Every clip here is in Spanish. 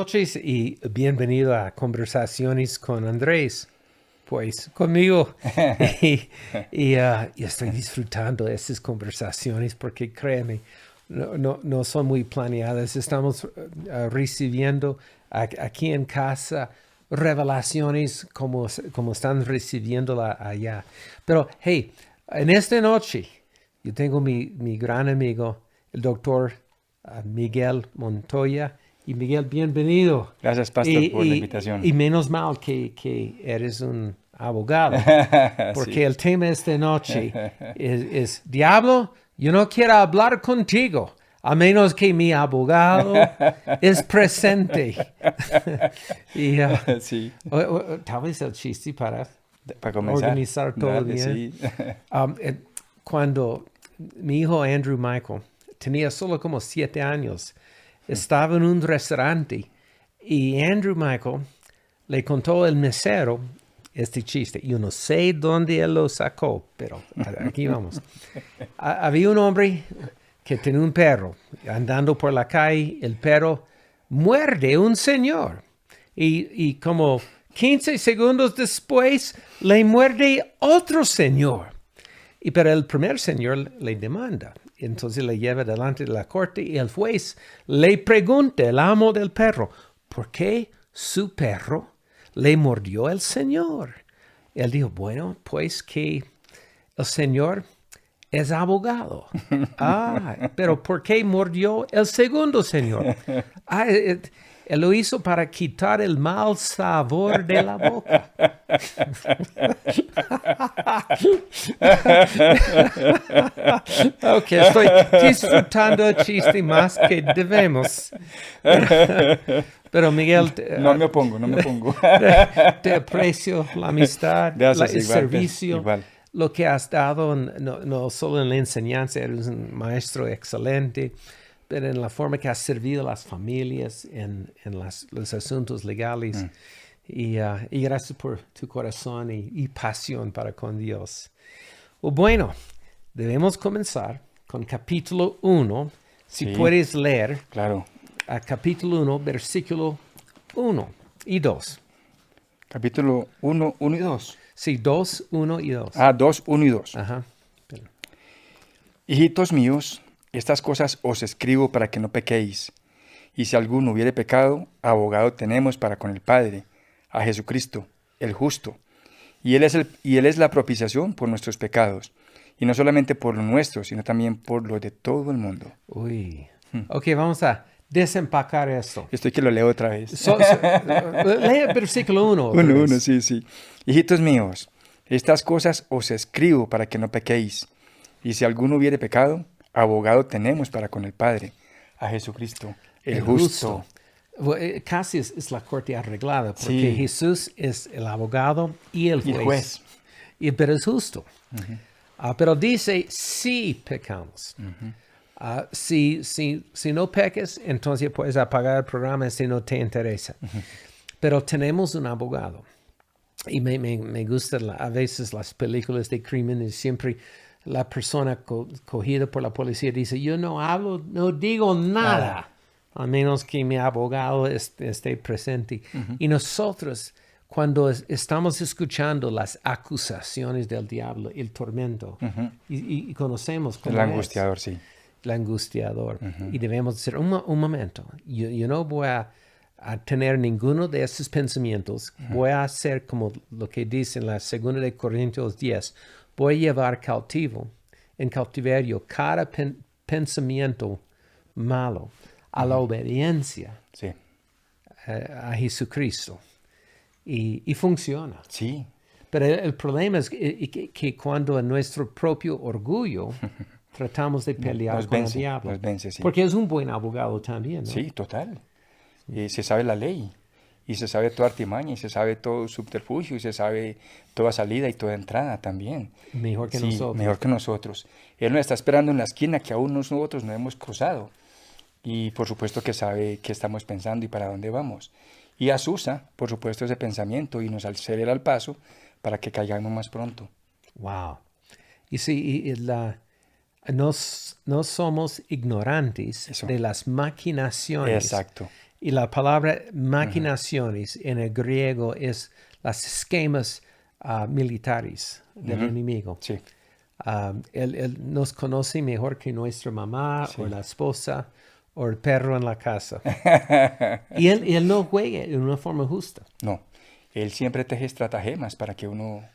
noches y bienvenido a Conversaciones con Andrés. Pues conmigo. Y estoy disfrutando de estas conversaciones porque créeme, no son muy planeadas. Estamos recibiendo aquí en casa revelaciones como están recibiéndola allá. Pero hey, en esta noche yo tengo mi gran amigo, el doctor Miguel Montoya. Y Miguel, bienvenido. Gracias, Pastor, por la invitación. Y menos mal que eres un abogado, porque Sí. el tema de esta noche es, Diablo, yo no quiero hablar contigo, a menos que mi abogado es presente. Y Sí. tal vez el chiste para Comenzar. organizar todo Dale, bien. sí. Cuando mi hijo Andrew Michael tenía solo como 7 años, estaba en un restaurante y Andrew Michael le contó al mesero este chiste. Yo no sé dónde él lo sacó, pero aquí vamos. Había un hombre que tenía un perro. Andando por la calle, el perro muerde a un señor. Y como 15 segundos después, le muerde otro señor. Pero el primer señor le demanda. Entonces le lleva delante de la corte y el juez le pregunta, el amo del perro, ¿por qué su perro le mordió al señor? Él dijo, bueno, pues que el señor es abogado. Pero ¿por qué mordió el segundo señor? Él lo hizo para quitar el mal sabor de la boca. Ok, estoy disfrutando el chiste más que debemos. Pero Miguel, No me opongo. te aprecio la amistad, Gracias, el igual, servicio, igual. lo que has dado, no solo en la enseñanza, eres un maestro excelente, pero en la forma que has servido a las familias, en los asuntos legales. Y gracias por tu corazón y pasión para con Dios. Bueno, debemos comenzar con capítulo 1. Si Sí. puedes leer Claro. a capítulo 1, versículo 1 y 2. Capítulo 1, 1 y 2. Sí, 2, 1 y 2. 2, 1 y 2. Ajá. Hijitos míos, estas cosas os escribo para que no pequéis. Y si alguno hubiere pecado, abogado tenemos para con el Padre, a Jesucristo, el justo. Y él es la propiciación por nuestros pecados. Y no solamente por los nuestros, sino también por los de todo el mundo. Uy. Ok, vamos a desempacar esto. Estoy que lo leo otra vez. Lee el versículo 1. 1, sí. Hijitos míos, estas cosas os escribo para que no pequéis. Y si alguno hubiere pecado, abogado tenemos para con el Padre, a Jesucristo, el justo. Casi es la corte arreglada, porque Sí. Jesús es el abogado y el juez. Pero es justo. Pero dice, si pecamos. Si no peques, entonces puedes apagar el programa si no te interesa. Pero tenemos un abogado. Y me gustan a veces las películas de crímenes. Siempre la persona cogida por la policía dice, yo no hablo, no digo nada, a menos que mi abogado esté presente. Y nosotros, cuando estamos escuchando las acusaciones del diablo, el tormento, y conocemos cómo El angustiador, sí. El angustiador. Y debemos decir, un momento, yo no voy a tener ninguno de esos pensamientos. Voy a hacer como lo que dice en la 2 de Corintios 10. Voy a llevar en cautiverio cada pensamiento malo a la obediencia Sí. a Jesucristo. Y funciona. Sí. Pero el problema es que cuando en nuestro propio orgullo tratamos de pelear con el diablo. Nos vence, sí. Porque es un buen abogado también, ¿no? Sí, total. Y se sabe la ley, y se sabe toda artimaña, y se sabe todo subterfugio, y se sabe toda salida y toda entrada también. Mejor que nosotros. Mejor que nosotros. Él nos está esperando en la esquina que aún nosotros no hemos cruzado. Y por supuesto que sabe qué estamos pensando y para dónde vamos. Y asusa, por supuesto, ese pensamiento y nos acelera el paso para que caigamos más pronto. Wow. Y sí, no somos ignorantes Eso. de las maquinaciones Exacto. Y la palabra maquinaciones en el griego es las esquemas militares del enemigo. Sí. Él nos conoce mejor que nuestra mamá o la esposa o el perro en la casa. Y él no juega de una forma justa. No, él siempre teje estratagemas para que uno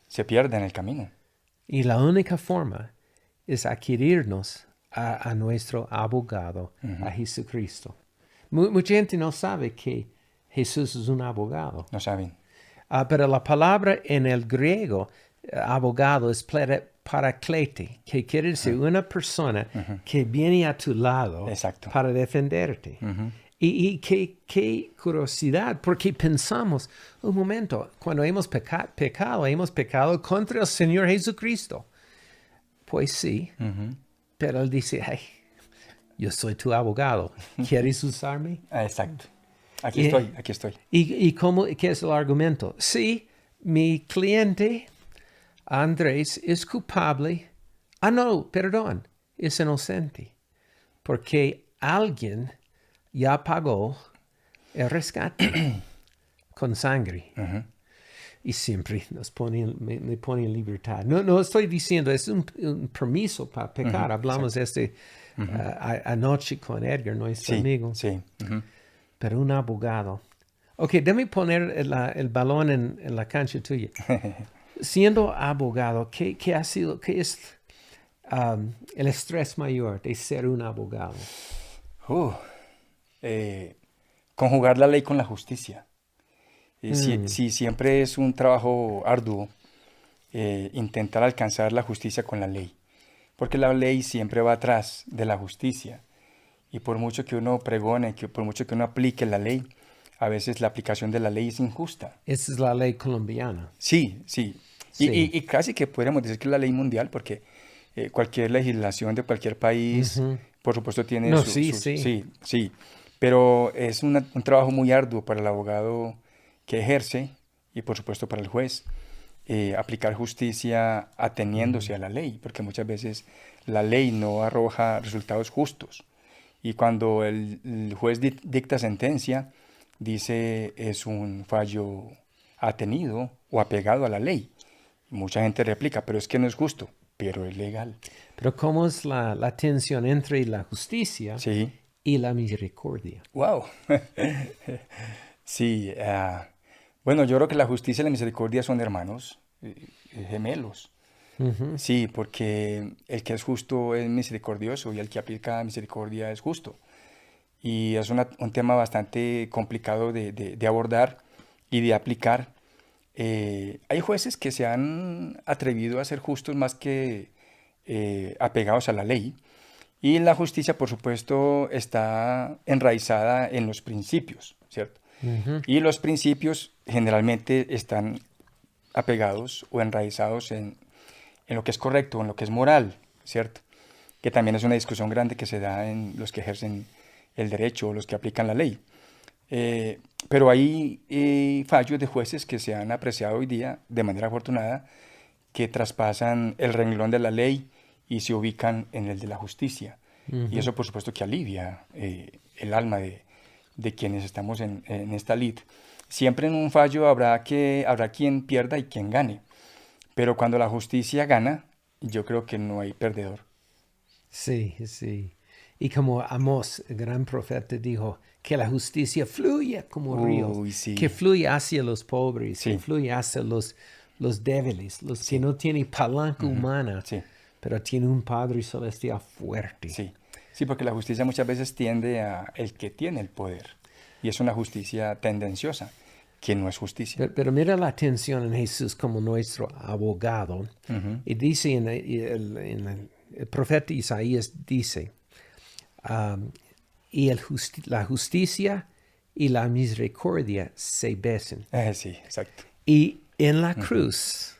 se pierda en el camino. Y la única forma es adquirirnos a nuestro abogado, a Jesucristo. Mucha gente no sabe que Jesús es un abogado. No saben. Pero la palabra en el griego, abogado, es paraclete, que quiere decir una persona que viene a tu lado Exacto. para defenderte. Y qué curiosidad, porque pensamos, un momento, cuando hemos pecado contra el Señor Jesucristo. Pues sí, pero Él dice, hey, yo soy tu abogado, ¿quieres usarme? Exacto. Aquí estoy. ¿Y qué es el argumento? Sí, mi cliente, Andrés, es culpable. No, perdón, es inocente. Porque alguien ya pagó el rescate con sangre. Y siempre me pone en libertad. No estoy diciendo, es un permiso para pecar. Hablamos de anoche con Edgar, nuestro amigo. Sí. Pero un abogado. Ok, déjame poner el balón en la cancha tuya. Siendo abogado, ¿qué es el estrés mayor de ser un abogado? Conjugar la ley con la justicia. Sí, siempre es un trabajo arduo intentar alcanzar la justicia con la ley. Porque la ley siempre va atrás de la justicia. Y por mucho que uno pregone, por mucho que uno aplique la ley, a veces la aplicación de la ley es injusta. Esa es la ley colombiana. Sí. Y casi que podríamos decir que es la ley mundial, porque cualquier legislación de cualquier país, por supuesto, tiene Sí. Pero es un trabajo muy arduo para el abogado que ejerce y, por supuesto, para el juez, aplicar justicia ateniéndose a la ley, porque muchas veces la ley no arroja resultados justos. Y cuando el juez dicta sentencia, dice es un fallo atenido o apegado a la ley. Y mucha gente replica, pero es que no es justo, pero es legal. Pero ¿cómo es la tensión entre la justicia y la misericordia? ¡Wow! Sí, bueno, yo creo que la justicia y la misericordia son hermanos, gemelos. Sí, porque el que es justo es misericordioso y el que aplica misericordia es justo. Y es un tema bastante complicado de abordar y de aplicar. Hay jueces que se han atrevido a ser justos más que apegados a la ley. Y la justicia, por supuesto, está enraizada en los principios, ¿cierto? Y los principios generalmente están apegados o enraizados en lo que es correcto, en lo que es moral, ¿cierto? Que también es una discusión grande que se da en los que ejercen el derecho o los que aplican la ley. Pero hay fallos de jueces que se han apreciado hoy día, de manera afortunada, que traspasan el renglón de la ley y se ubican en el de la justicia. Y eso, por supuesto, que alivia el alma de quienes estamos en esta lid. Siempre en un fallo habrá quien pierda y quien gane. Pero cuando la justicia gana, yo creo que no hay perdedor. Sí. Y como Amós, el gran profeta, dijo que la justicia fluye como ríos, que fluye hacia los pobres, que fluye hacia los débiles, los que no tienen palanca humana, pero tienen un Padre Celestial fuerte. Sí, porque la justicia muchas veces tiende a el que tiene el poder. Y es una justicia tendenciosa, que no es justicia. Pero mira la atención en Jesús como nuestro abogado. Y dice el profeta Isaías dice, y la justicia y la misericordia se besan. Sí, exacto. Y en la cruz,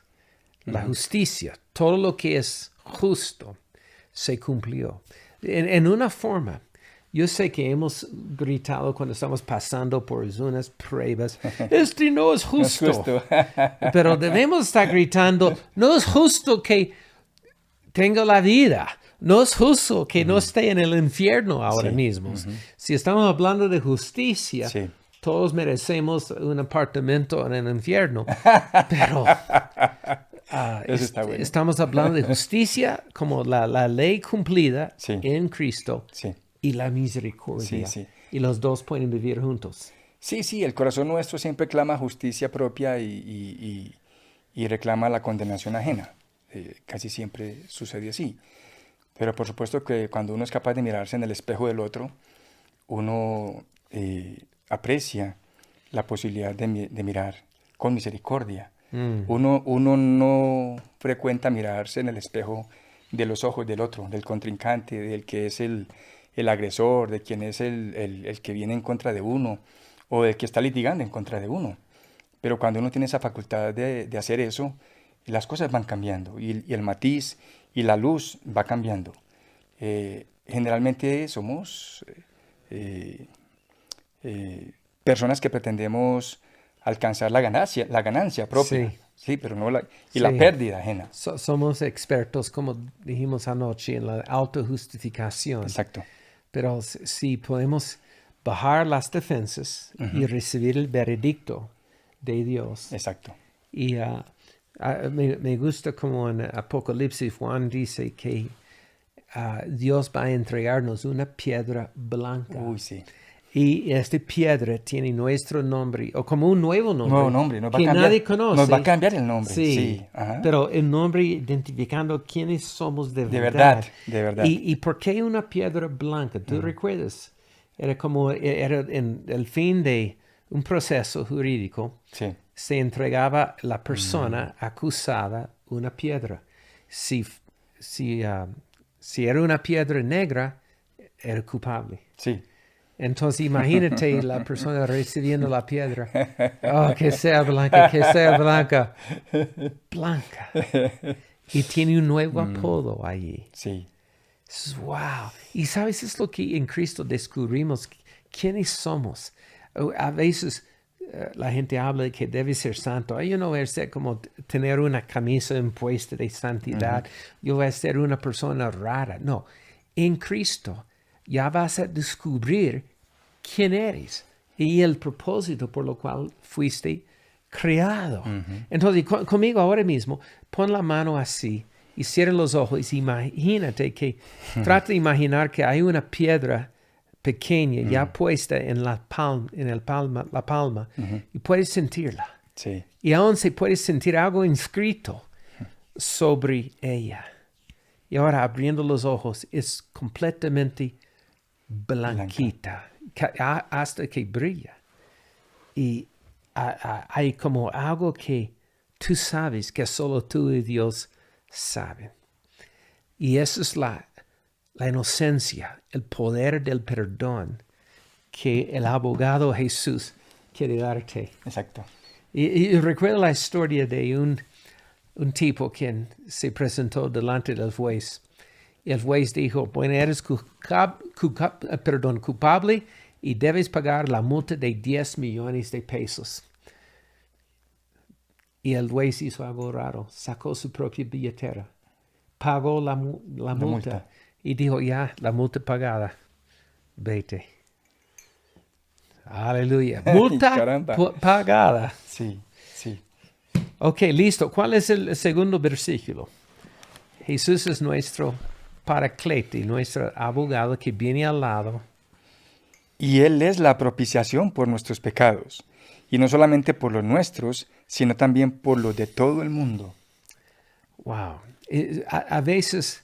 la justicia, todo lo que es justo, se cumplió. En una forma, yo sé que hemos gritado cuando estamos pasando por unas pruebas, este no es justo. No es justo. Pero debemos estar gritando, no es justo que tenga la vida. no es justo que no esté en el infierno ahora Sí, mismo. Si estamos hablando de justicia, Sí. todos merecemos un apartamento en el infierno, pero Eso está bueno. estamos hablando de justicia como la ley cumplida Sí. en Cristo Sí. y la misericordia. Sí, sí. Y los dos pueden vivir juntos. Sí, sí, el corazón nuestro siempre clama justicia propia y reclama la condenación ajena. Casi siempre sucede así. Pero por supuesto que cuando uno es capaz de mirarse en el espejo del otro, uno aprecia la posibilidad de mirar con misericordia. Uno no frecuenta mirarse en el espejo de los ojos del otro, del contrincante, del que es el agresor, de quien es el que viene en contra de uno o del que está litigando en contra de uno. Pero cuando uno tiene esa facultad de hacer eso, las cosas van cambiando y el matiz y la luz va cambiando. Generalmente somos personas que pretendemos alcanzar la ganancia propia, Sí. sí, pero no la Sí. pérdida ajena. Somos expertos, como dijimos anoche, en la autojustificación. Exacto. Pero si podemos bajar las defensas y recibir el veredicto de Dios. Exacto. Y me gusta como en Apocalipsis Juan dice que Dios va a entregarnos una piedra blanca. Uy, sí. Y esta piedra tiene nuestro nombre, o como un nuevo nombre, Nuevo nombre, nos va a que cambiar. nadie conoce. Nos va a cambiar el nombre. Sí, Sí, ajá. pero el nombre identificando quiénes somos de De verdad. verdad, de verdad. ¿Y por qué una piedra blanca? ¿Tú recuerdas? Era como, era en el fin de un proceso jurídico, Sí. se entregaba la persona acusada una piedra. Si era una piedra negra, era culpable. Sí. Entonces imagínate la persona recibiendo la piedra. Oh, que sea blanca, que sea blanca. Blanca. Y tiene un nuevo apodo allí. Sí. Wow. Y sabes, es lo que en Cristo descubrimos, quiénes somos. A veces la gente habla de que debe ser santo. Yo no voy a ser como tener una camisa impuesta de santidad. Yo voy a ser una persona rara. No, en Cristo ya vas a descubrir quién eres y el propósito por lo cual fuiste creado. Entonces, conmigo ahora mismo, pon la mano así y cierra los ojos. Imagínate que, trata de imaginar que hay una piedra pequeña ya puesta en la palma, y puedes sentirla. Sí. Y aún se puede sentir algo inscrito sobre ella. Y ahora abriendo los ojos es completamente blanquita, hasta que brilla. Y hay como algo que tú sabes que solo tú y Dios saben. Y eso es la inocencia, el poder del perdón que el abogado Jesús quiere darte. Exacto. Y recuerdo la historia de un tipo quien se presentó delante del juez. Y el juez dijo, bueno, eres culpable y debes pagar la multa de 10 millones de pesos. Y el juez hizo algo raro, sacó su propia billetera, pagó la multa y dijo, ya, la multa pagada, vete. Aleluya. Multa pagada. Sí, sí. Ok, listo. ¿Cuál es el segundo versículo? Jesús es nuestro paraclete, nuestro abogado que viene al lado. Y Él es la propiciación por nuestros pecados, y no solamente por los nuestros, sino también por los de todo el mundo. Wow. A veces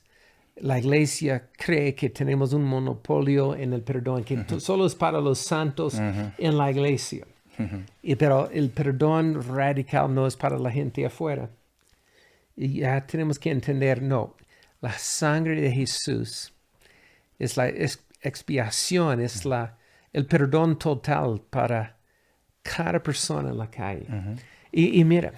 la iglesia cree que tenemos un monopolio en el perdón, que solo es para los santos en la iglesia. Pero el perdón radical no es para la gente afuera. Y ya tenemos que entender, no, la sangre de Jesús es la expiación, es el perdón total para cada persona en la calle. Y mira,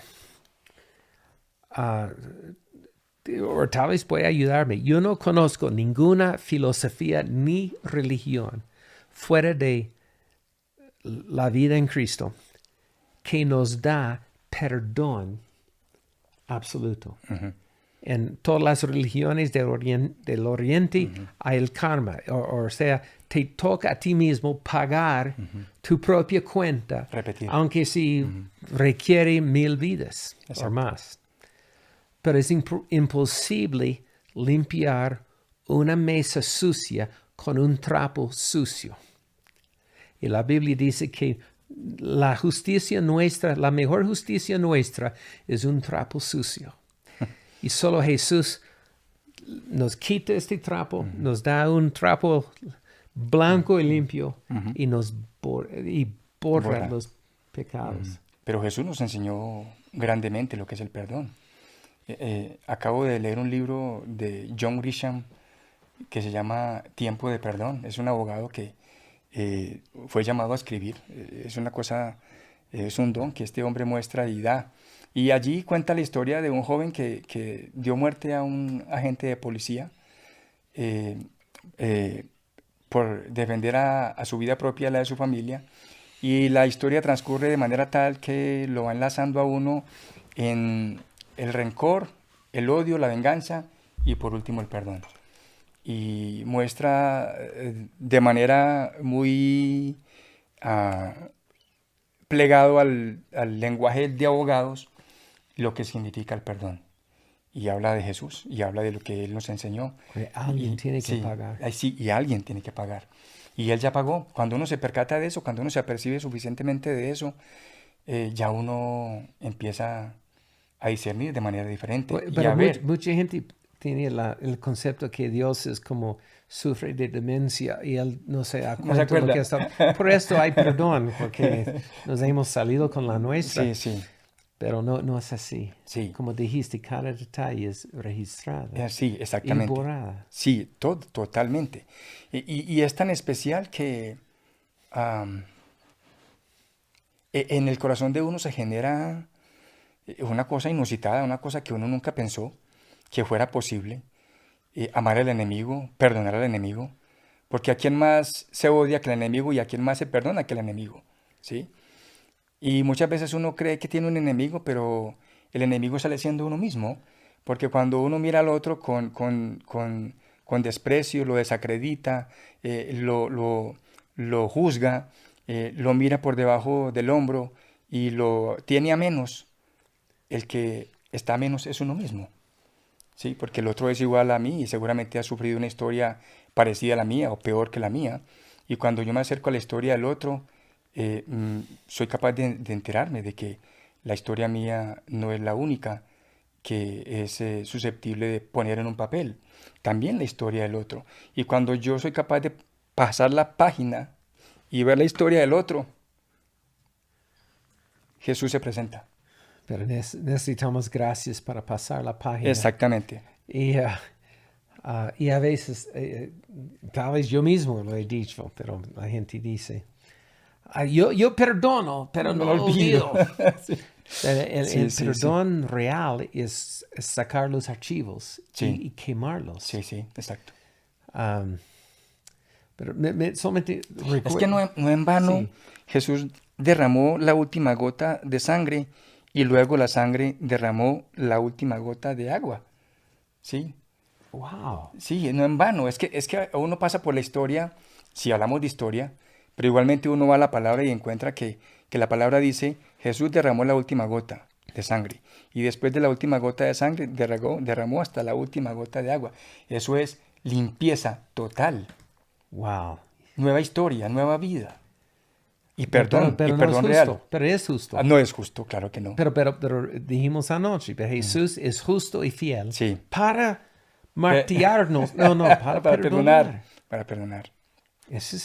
o tal vez puede ayudarme. Yo no conozco ninguna filosofía ni religión fuera de la vida en Cristo que nos da perdón absoluto. En todas las religiones del Oriente hay el karma. O sea, te toca a ti mismo pagar tu propia cuenta, Repetir. aunque si requiere 1000 vidas o Exacto. más. Pero es imposible limpiar una mesa sucia con un trapo sucio. Y la Biblia dice que la justicia nuestra, la mejor justicia nuestra, es un trapo sucio. Y solo Jesús nos quita este trapo, nos da un trapo blanco y limpio y nos borra Borra. los pecados. Pero Jesús nos enseñó grandemente lo que es el perdón. Acabo de leer un libro de John Grisham que se llama Tiempo de Perdón. Es un abogado que fue llamado a escribir. Es una cosa, es un don que este hombre muestra y da. Y allí cuenta la historia de un joven que dio muerte a un agente de policía por defender a su vida propia y a la de su familia. Y la historia transcurre de manera tal que lo va enlazando a uno en el rencor, el odio, la venganza y por último el perdón. Y muestra de manera muy plegado al lenguaje de abogados lo que significa el perdón. Y habla de Jesús y habla de lo que Él nos enseñó. Alguien tiene que pagar. Sí, y alguien tiene que pagar. Y Él ya pagó. Cuando uno se percata de eso, cuando uno se apercibe suficientemente de eso, ya uno empieza a discernir de manera diferente. Pero y a ver. mucha gente tiene el concepto que Dios es como sufre de demencia y Él no se da No se cuenta de lo acuerda. que está. Por esto hay perdón, porque nos hemos salido con la nuestra. Sí, sí. Pero no es así. Sí. Como dijiste, cada detalle es registrado. Sí, exactamente. Y borrada. Sí, totalmente. Y es tan especial que en el corazón de uno se genera una cosa inusitada, una cosa que uno nunca pensó que fuera posible. Amar al enemigo, perdonar al enemigo. Porque a quién más se odia que el enemigo y a quién más se perdona que el enemigo. ¿Sí? Y muchas veces uno cree que tiene un enemigo, pero el enemigo sale siendo uno mismo, porque cuando uno mira al otro con desprecio, lo desacredita, lo juzga, lo mira por debajo del hombro y lo tiene a menos, el que está a menos es uno mismo. ¿Sí? Porque el otro es igual a mí y seguramente ha sufrido una historia parecida a la mía o peor que la mía. Y cuando yo me acerco a la historia del otro, soy capaz de enterarme de que la historia mía no es la única que es susceptible de poner en un papel. También la historia del otro. Y cuando yo soy capaz de pasar la página y ver la historia del otro, Jesús se presenta. Pero necesitamos gracias para pasar la página. Exactamente. Y a veces, tal vez yo mismo lo he dicho, pero la gente dice, yo perdono, pero no olvido. Sí. El perdón real es sacar los archivos y quemarlos. Sí, sí, exacto. Pero solamente recuerdo. Es que no en vano Sí. Jesús derramó la última gota de sangre y luego la sangre derramó la última gota de agua. Sí, Wow. sí, no en vano. Es que uno pasa por la historia, si hablamos de historia, pero igualmente uno va a la palabra y encuentra que la palabra dice, Jesús derramó la última gota de sangre. Y después de la última gota de sangre, derramó hasta la última gota de agua. Eso es limpieza total. Wow. Nueva historia, nueva vida. Y Pero perdón, no y es perdón justo, real. pero es justo. No es justo, claro que no. Pero dijimos anoche, pero Jesús es justo y fiel Sí. para martillarnos. Para perdonar. Para perdonar. Eso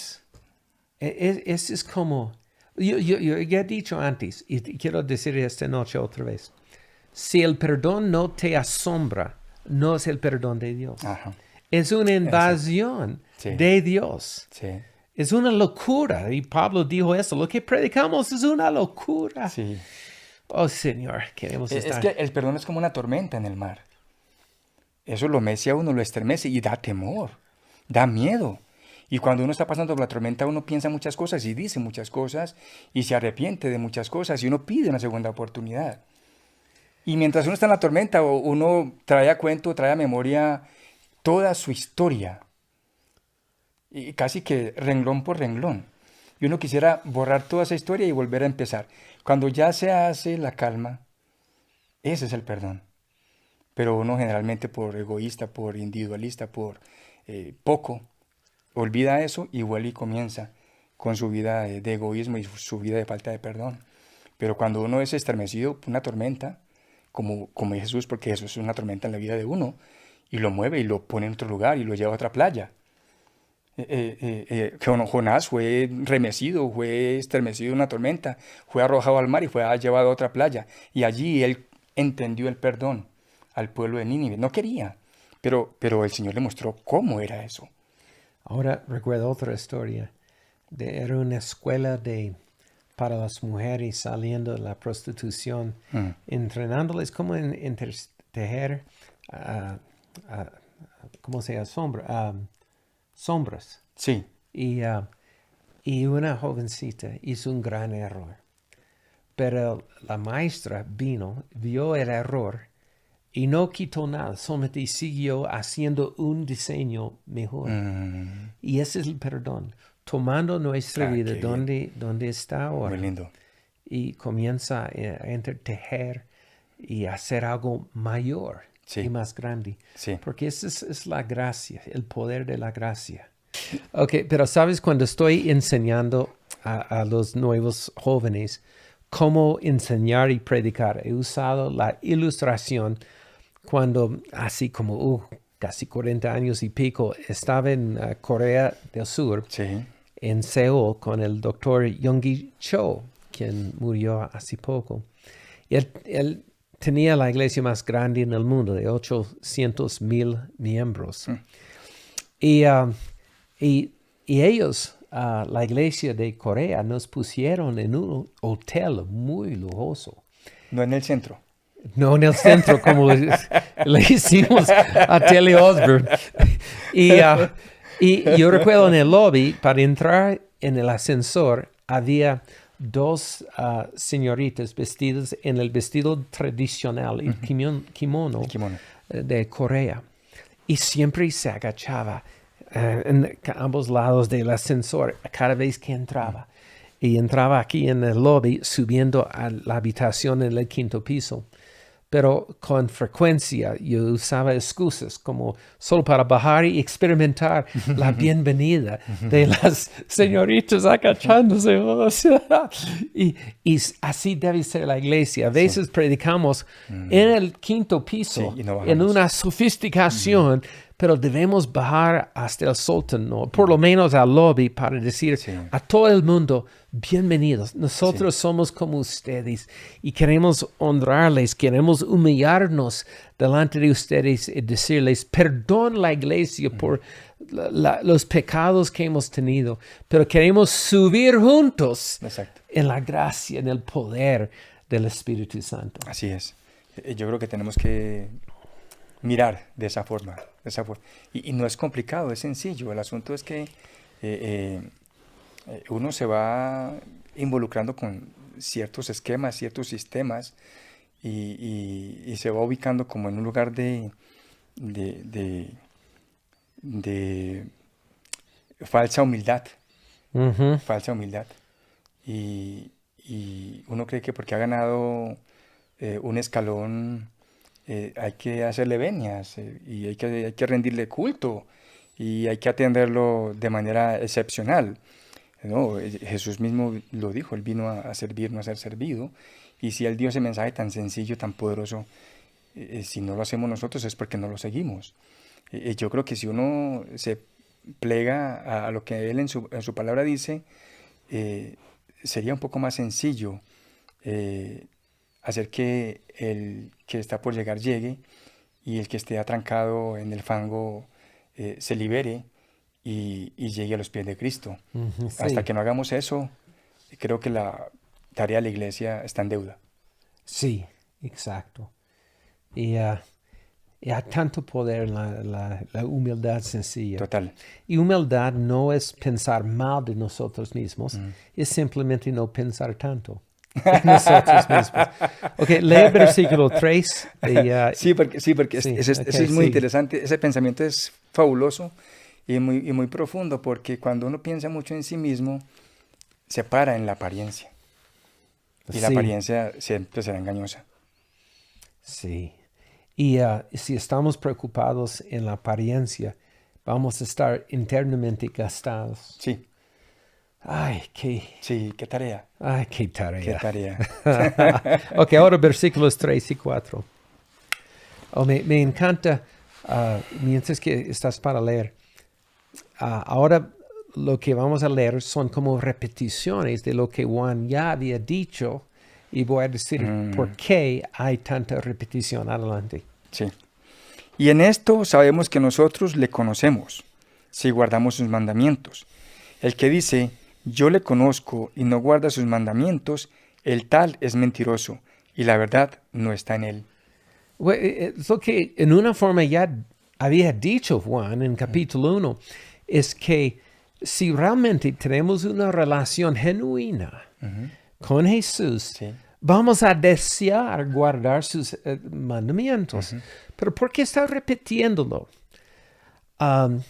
es como... Yo ya he dicho antes, y quiero decir esta noche otra vez. Si el perdón no te asombra, no es el perdón de Dios. Ajá. Es una invasión Sí. de Dios. Sí, Es una locura. Y Pablo dijo eso. Lo que predicamos es una locura. sí. Oh, Señor, queremos Es estar... que el perdón es como una tormenta en el mar. Eso lo mece a uno, lo estremece y da temor, da miedo. Y cuando uno está pasando por la tormenta, uno piensa muchas cosas y dice muchas cosas y se arrepiente de muchas cosas y uno pide una segunda oportunidad. Y mientras uno está en la tormenta, uno trae a cuento, trae a memoria toda su historia, y casi que renglón por renglón. Y uno quisiera borrar toda esa historia y volver a empezar. Cuando ya se hace la calma, ese es el perdón. Pero uno generalmente por egoísta, por individualista, por poco, olvida eso y vuelve y comienza con su vida de egoísmo y su vida de falta de perdón. Pero cuando uno es estremecido por una tormenta, como Jesús, porque Jesús es una tormenta en la vida de uno, y lo mueve y lo pone en otro lugar y lo lleva a otra playa. Jonás fue remecido, fue estremecido en una tormenta, fue arrojado al mar y fue llevado a otra playa. Y allí él entendió el perdón al pueblo de Nínive. No quería, pero el Señor le mostró cómo era eso. Ahora recuerdo otra historia. Era una escuela para las mujeres saliendo de la prostitución, entrenándoles cómo tejer, ¿cómo se llama? Sombras. Sí. Y una jovencita hizo un gran error. Pero la maestra vio el error y no quitó nada, solamente siguió haciendo un diseño mejor. Y ese es el perdón, tomando nuestra vida donde está ahora. Muy lindo. Y comienza a tejer y hacer algo mayor y más grande. Sí. Porque esa es la gracia, el poder de la gracia. Ok, pero sabes, cuando estoy enseñando a los nuevos jóvenes cómo enseñar y predicar, he usado la ilustración cuando, así como casi 40 años y pico, estaba en Corea del Sur, en Seúl, con el doctor Yonggi Cho, quien murió hace poco. Él tenía la iglesia más grande en el mundo, de 800,000 miembros. Y ellos, la iglesia de Corea, nos pusieron en un hotel muy lujoso. No en el centro. No en el centro, como le hicimos a Telly Osborne. Y yo recuerdo en el lobby, para entrar en el ascensor, había dos señoritas vestidas en el vestido tradicional, el kimono de Corea. Y siempre se agachaba en ambos lados del ascensor cada vez que entraba. Y entraba aquí en el lobby, subiendo a la habitación en el 5º piso. Pero con frecuencia yo usaba excusas como solo para bajar y experimentar la bienvenida de las señoritas agachándose. y así debe ser la iglesia. A veces predicamos en el 5º piso, en una sofisticación, pero debemos bajar hasta el sótano, por lo menos al lobby, para decir a todo el mundo, bienvenidos. Nosotros somos como ustedes y queremos honrarles, queremos humillarnos delante de ustedes y decirles, perdón la iglesia por los pecados que hemos tenido, pero queremos subir juntos en la gracia, en el poder del Espíritu Santo. Así es. Yo creo que tenemos que mirar de esa forma. Y no es complicado, es sencillo. El asunto es que uno se va involucrando con ciertos esquemas, ciertos sistemas y se va ubicando como en un lugar de falsa humildad. Falsa humildad. Y uno cree que porque ha ganado un escalón hay que hacerle venias y hay que rendirle culto y hay que atenderlo de manera excepcional. No, Jesús mismo lo dijo, Él vino a servir, no a ser servido. Y si Él dio ese mensaje tan sencillo, tan poderoso, si no lo hacemos nosotros es porque no lo seguimos. Yo creo que si uno se plega a lo que Él en su palabra dice, sería un poco más sencillo hacer que el que está por llegar llegue y el que esté atrancado en el fango se libere y llegue a los pies de Cristo. Hasta que no hagamos eso, creo que la tarea de la iglesia está en deuda. Sí, exacto. Y hay tanto poder en la humildad sencilla. Total. Y humildad no es pensar mal de nosotros mismos, es simplemente no pensar tanto. en nosotros mismos. Ok, lee el versículo 3. Sí, porque Sí, ese ok, es muy sí. interesante. Ese pensamiento es fabuloso y muy profundo, porque cuando uno piensa mucho en sí mismo, se para en la apariencia. Y la Sí, apariencia siempre será engañosa. sí. Y si estamos preocupados en la apariencia, vamos a estar internamente gastados. Sí, Ay, sí, qué tarea, qué qué tarea. tarea. Ok, ahora versículos 3 y 4. Oh, me encanta, mientras que estás para leer, ahora lo que vamos a leer son como repeticiones de lo que Juan ya había dicho y voy a decir por qué hay tanta repetición. Adelante. Sí. Y en esto sabemos que nosotros le conocemos, si guardamos sus mandamientos. El que dice, yo le conozco y no guarda sus mandamientos, el tal es mentiroso, y la verdad no está en él. Es lo que en una forma ya había dicho Juan en capítulo 1, es que si realmente tenemos una relación genuina con Jesús, Sí. vamos a desear guardar sus mandamientos. Pero ¿por qué está repitiéndolo? Um,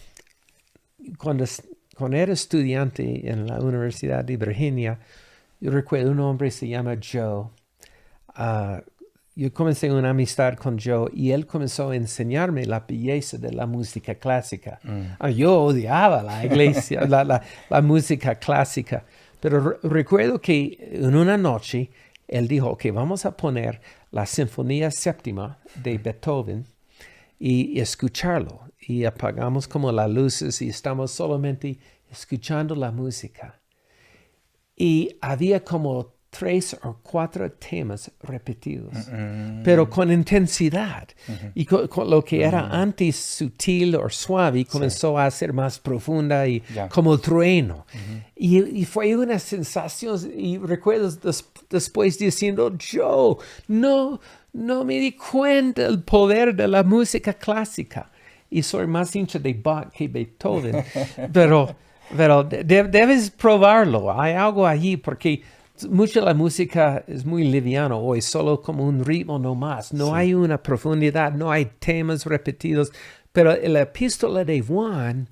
cuando, cuando era estudiante en la Universidad de Virginia, yo recuerdo un hombre se llama Joe. Yo comencé una amistad con Joe y él comenzó a enseñarme la belleza de la música clásica. Yo odiaba la iglesia, la música clásica, pero recuerdo que en una noche él dijo que vamos a poner la Sinfonía Séptima de Beethoven y escucharlo. Y apagamos como las luces y estamos solamente escuchando la música. Y había como 3 o 4 temas repetidos, pero con intensidad. Y con lo que era antes sutil o suave comenzó a ser más profunda y Ya. como trueno. Y fue una sensación, y recuerdo después diciendo, Joe, no me di cuenta del poder de la música clásica. Y soy más hincha de Bach que Beethoven, pero debes probarlo. Hay algo allí porque mucha de la música es muy liviana hoy, solo como un ritmo no más. No hay una profundidad, no hay temas repetidos. Pero la epístola de Juan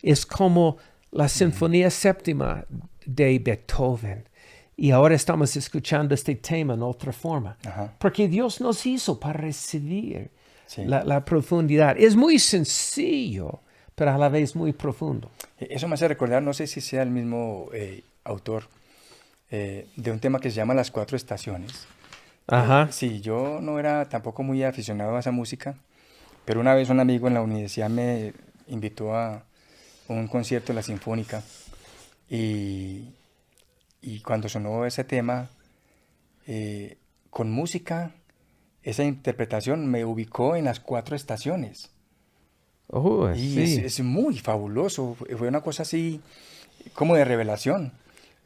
es como la Sinfonía Séptima de Beethoven. Y ahora estamos escuchando este tema en otra forma. Ajá. Porque Dios nos hizo para recibir Sí. la profundidad. Es muy sencillo, pero a la vez muy profundo. Eso me hace recordar, no sé si sea el mismo autor, de un tema que se llama Las Cuatro Estaciones. Ajá. Sí, yo no era tampoco muy aficionado a esa música, pero una vez un amigo en la universidad me invitó a un concierto de la Sinfónica y cuando sonó ese tema, con música, esa interpretación me ubicó en las cuatro estaciones. Oh, Y sí. es muy fabuloso, fue una cosa así como de revelación,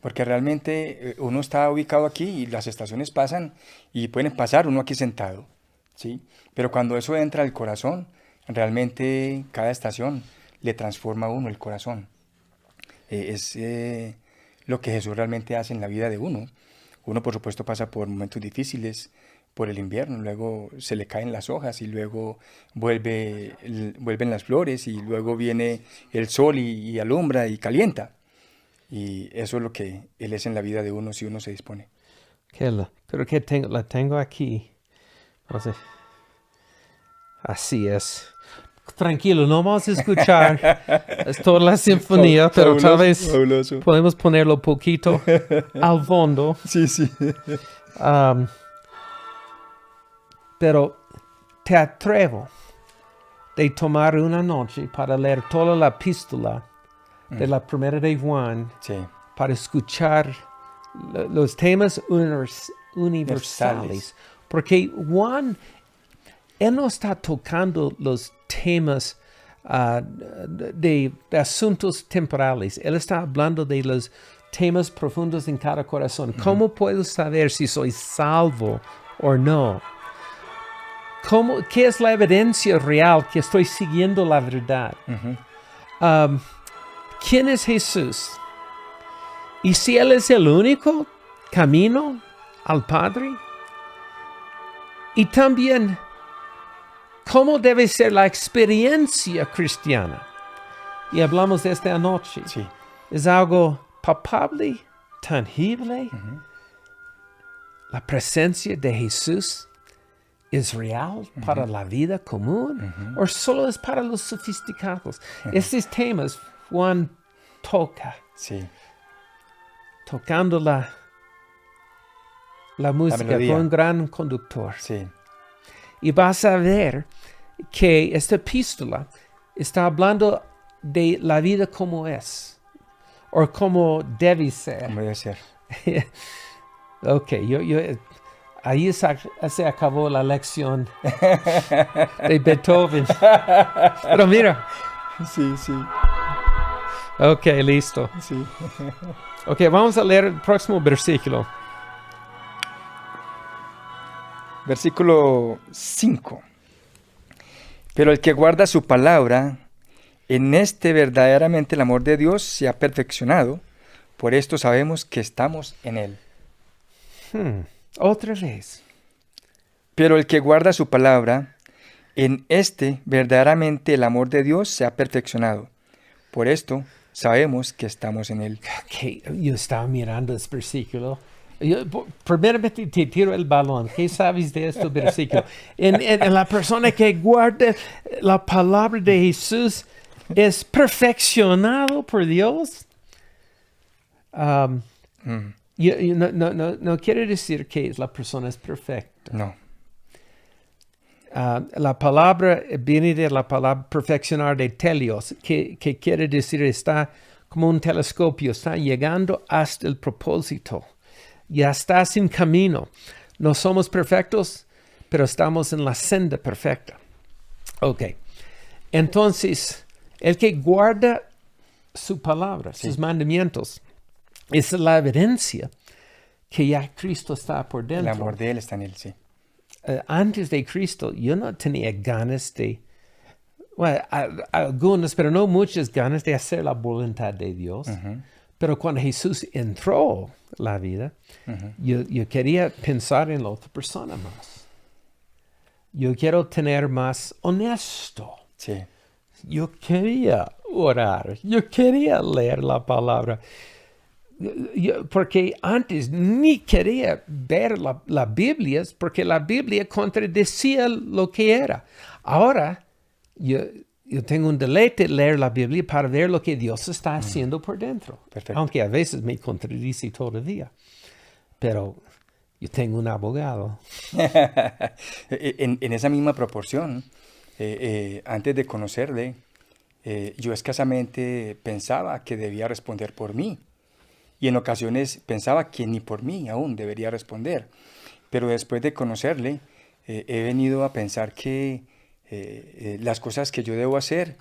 porque realmente uno está ubicado aquí y las estaciones pasan y pueden pasar uno aquí sentado, ¿sí? Pero cuando eso entra al corazón, realmente cada estación le transforma a uno el corazón. Es lo que Jesús realmente hace en la vida de uno. Uno, por supuesto, pasa por momentos difíciles, por el invierno, luego se le caen las hojas y luego vuelven las flores y luego viene el sol y alumbra y calienta. Y eso es lo que Él es en la vida de uno si uno se dispone. Pero que la tengo aquí. Entonces, así es. Tranquilo, no vamos a escuchar es toda la sinfonía, pero tal vez Fabuloso. podemos ponerlo poquito al fondo. Sí, sí. Pero te atrevo de tomar una noche para leer toda la epístola de la primera de Juan Sí. para escuchar los temas universales. Porque Juan, él no está tocando los temas de asuntos temporales. Él está hablando de los temas profundos en cada corazón. ¿Cómo puedo saber si soy salvo o no? ¿Qué es la evidencia real que estoy siguiendo la verdad? ¿Quién es Jesús? Y si Él es el único camino al Padre. Y también cómo debe ser la experiencia cristiana. Y hablamos de esta anoche. Sí. Es algo palpable, tangible. La presencia de Jesús es real para la vida común o solo es para los sofisticados. Estos temas Juan toca, Sí. tocando la música melodía. con un gran conductor. Sí. Y vas a ver que esta epístola está hablando de la vida como es o como debe ser. Como debe ser. Ok, ahí se acabó la lección de Beethoven. Pero mira, Sí, sí, ok, listo. sí. Ok, vamos a leer el próximo versículo. Versículo 5. Pero el que guarda su palabra, en este verdaderamente el amor de Dios se ha perfeccionado. Por esto sabemos que estamos en él. Otra vez. Pero el que guarda su palabra, en este verdaderamente el amor de Dios se ha perfeccionado. Por esto sabemos que estamos en él. Okay, yo estaba mirando este versículo. Primeramente te tiro el balón. ¿Qué sabes de este versículo? En la persona que guarda la palabra de Jesús es perfeccionado por Dios. No quiere decir que la persona es perfecta. No. La palabra viene de la palabra perfeccionar de telios, que quiere decir está como un telescopio, está llegando hasta el propósito. Ya está sin camino. No somos perfectos, pero estamos en la senda perfecta. Ok. Entonces, el que guarda su palabra, sus mandamientos, es la evidencia que ya Cristo está por dentro. El amor de él está en él, sí. Antes de Cristo, yo no tenía ganas de, bueno, algunas, pero no muchas ganas de hacer la voluntad de Dios. Pero cuando Jesús entró en la vida, yo quería pensar en la otra persona más. Yo quiero tener más honesto. Sí. Yo quería orar. Yo quería leer la palabra. Porque antes ni quería ver la Biblia, porque la Biblia contradecía lo que era. Ahora, yo tengo un deleite leer la Biblia para ver lo que Dios está haciendo por dentro. Perfecto. Aunque a veces me contradice todavía. Pero yo tengo un abogado. En esa misma proporción, antes de conocerle, yo escasamente pensaba que debía responder por mí. Y en ocasiones pensaba que ni por mí aún debería responder. Pero después de conocerle, he venido a pensar que las cosas que yo debo hacer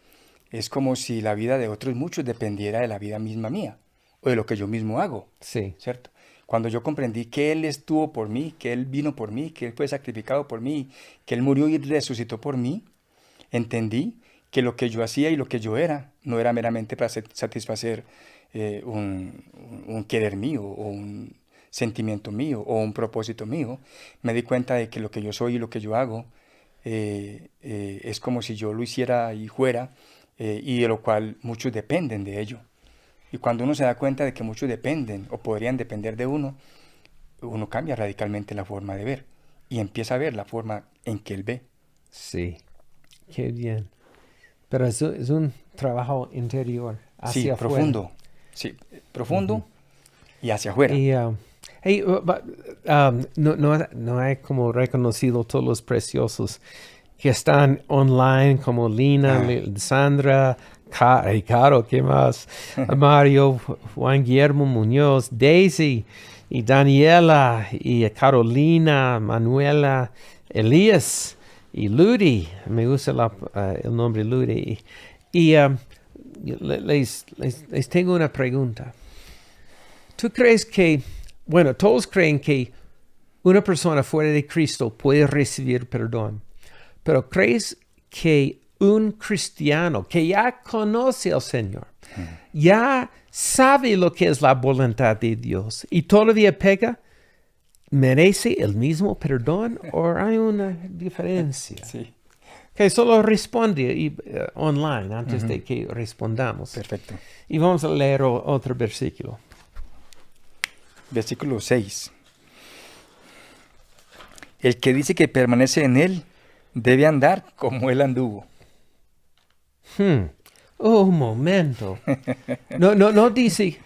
es como si la vida de otros muchos dependiera de la vida misma mía o de lo que yo mismo hago. Sí. ¿Cierto? Cuando yo comprendí que Él estuvo por mí, que Él vino por mí, que Él fue sacrificado por mí, que Él murió y resucitó por mí, entendí que lo que yo hacía y lo que yo era no era meramente para satisfacer un querer mío o un sentimiento mío o un propósito mío. Me di cuenta de que lo que yo soy y lo que yo hago es como si yo lo hiciera y fuera, y de lo cual muchos dependen de ello. Y cuando uno se da cuenta de que muchos dependen o podrían depender de uno, uno cambia radicalmente la forma de ver y empieza a ver la forma en que él ve. Sí. Qué bien. Pero es un trabajo interior, hacia Sí, afuera. profundo. Sí, profundo y hacia afuera. Y, no he como reconocido todos los preciosos que están online, como Lina, Sandra, Caro, ¿qué más? Mario, Juan Guillermo Muñoz, Daisy, y Daniela, y Carolina, Manuela, Elías, y Ludi. Me gusta el nombre Ludi. Y les tengo una pregunta. ¿Tú crees que, bueno, todos creen que una persona fuera de Cristo puede recibir perdón, pero crees que un cristiano que ya conoce al Señor, ya sabe lo que es la voluntad de Dios y todavía peca, merece el mismo perdón o hay una diferencia? Sí, Que solo responde online antes de que respondamos. perfecto. Y vamos a leer otro versículo. Versículo 6. El que dice que permanece en él debe andar como él anduvo. Un momento. No dice,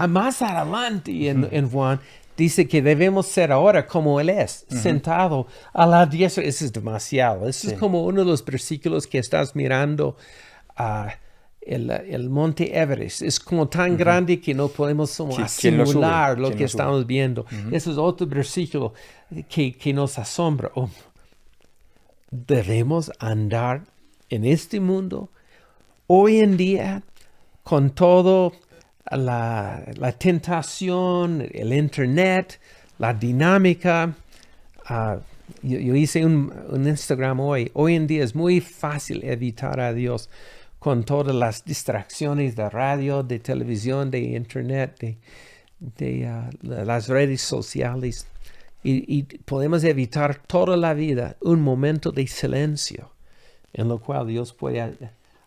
más adelante en Juan, dice que debemos ser ahora como Él es, sentado a la diestra. Eso es demasiado. Eso es como uno de los versículos que estás mirando el monte Everest. Es como tan grande que no podemos como ¿Quién lo sube? simular lo ¿Quién que lo sube? estamos viendo. Eso es otro versículo que nos asombra. Debemos andar en este mundo hoy en día con todo la tentación, el internet, la dinámica. Yo hice un Instagram hoy. Hoy en día es muy fácil evitar a Dios con todas las distracciones de radio, de televisión, de internet, de las redes sociales. Y podemos evitar toda la vida un momento de silencio en lo cual Dios puede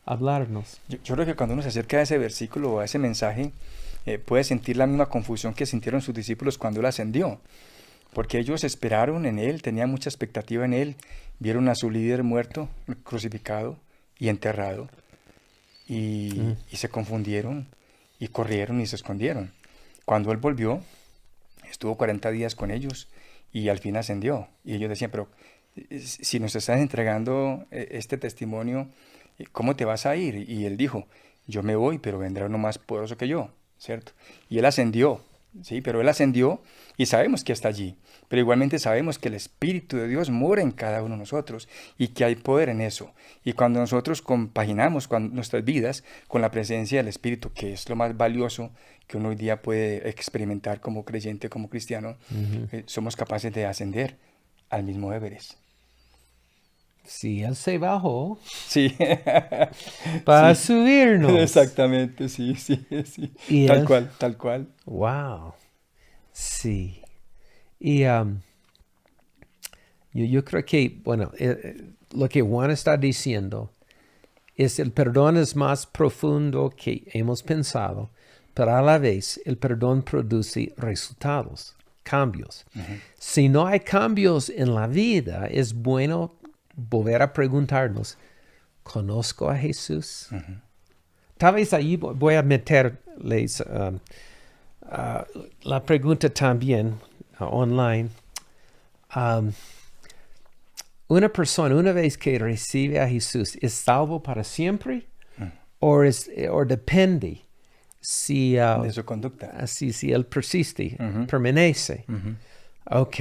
hablarnos. Yo creo que cuando uno se acerca a ese versículo o a ese mensaje, puede sentir la misma confusión que sintieron sus discípulos cuando Él ascendió. Porque ellos esperaron en Él, tenían mucha expectativa en Él, vieron a su líder muerto, crucificado y enterrado. Y se confundieron y corrieron y se escondieron. Cuando Él volvió, estuvo 40 días con ellos y al fin ascendió. Y ellos decían, pero si nos estás entregando este testimonio, ¿cómo te vas a ir? Y Él dijo, yo me voy, pero vendrá uno más poderoso que yo, ¿cierto? Y Él ascendió, ¿sí? Pero Él ascendió y sabemos que está allí. Pero igualmente sabemos que el Espíritu de Dios mora en cada uno de nosotros y que hay poder en eso. Y cuando nosotros compaginamos nuestras vidas con la presencia del Espíritu, que es lo más valioso que uno hoy día puede experimentar como creyente, como cristiano, somos capaces de ascender al mismo Everest. Si Él se bajó Sí. para Sí. subirnos. Exactamente, sí. Y Tal Él- cual, tal cual. Wow. Sí. Y yo creo que, bueno, lo que Juan está diciendo es el perdón es más profundo que hemos pensado, pero a la vez el perdón produce resultados, cambios. Si no hay cambios en la vida, es bueno volver a preguntarnos, ¿conozco a Jesús? Tal vez ahí voy a meterles la pregunta también online. Una persona, una vez que recibe a Jesús, ¿es salvo para siempre? ¿O depende si, De su conducta. si él persiste, permanece? Ok.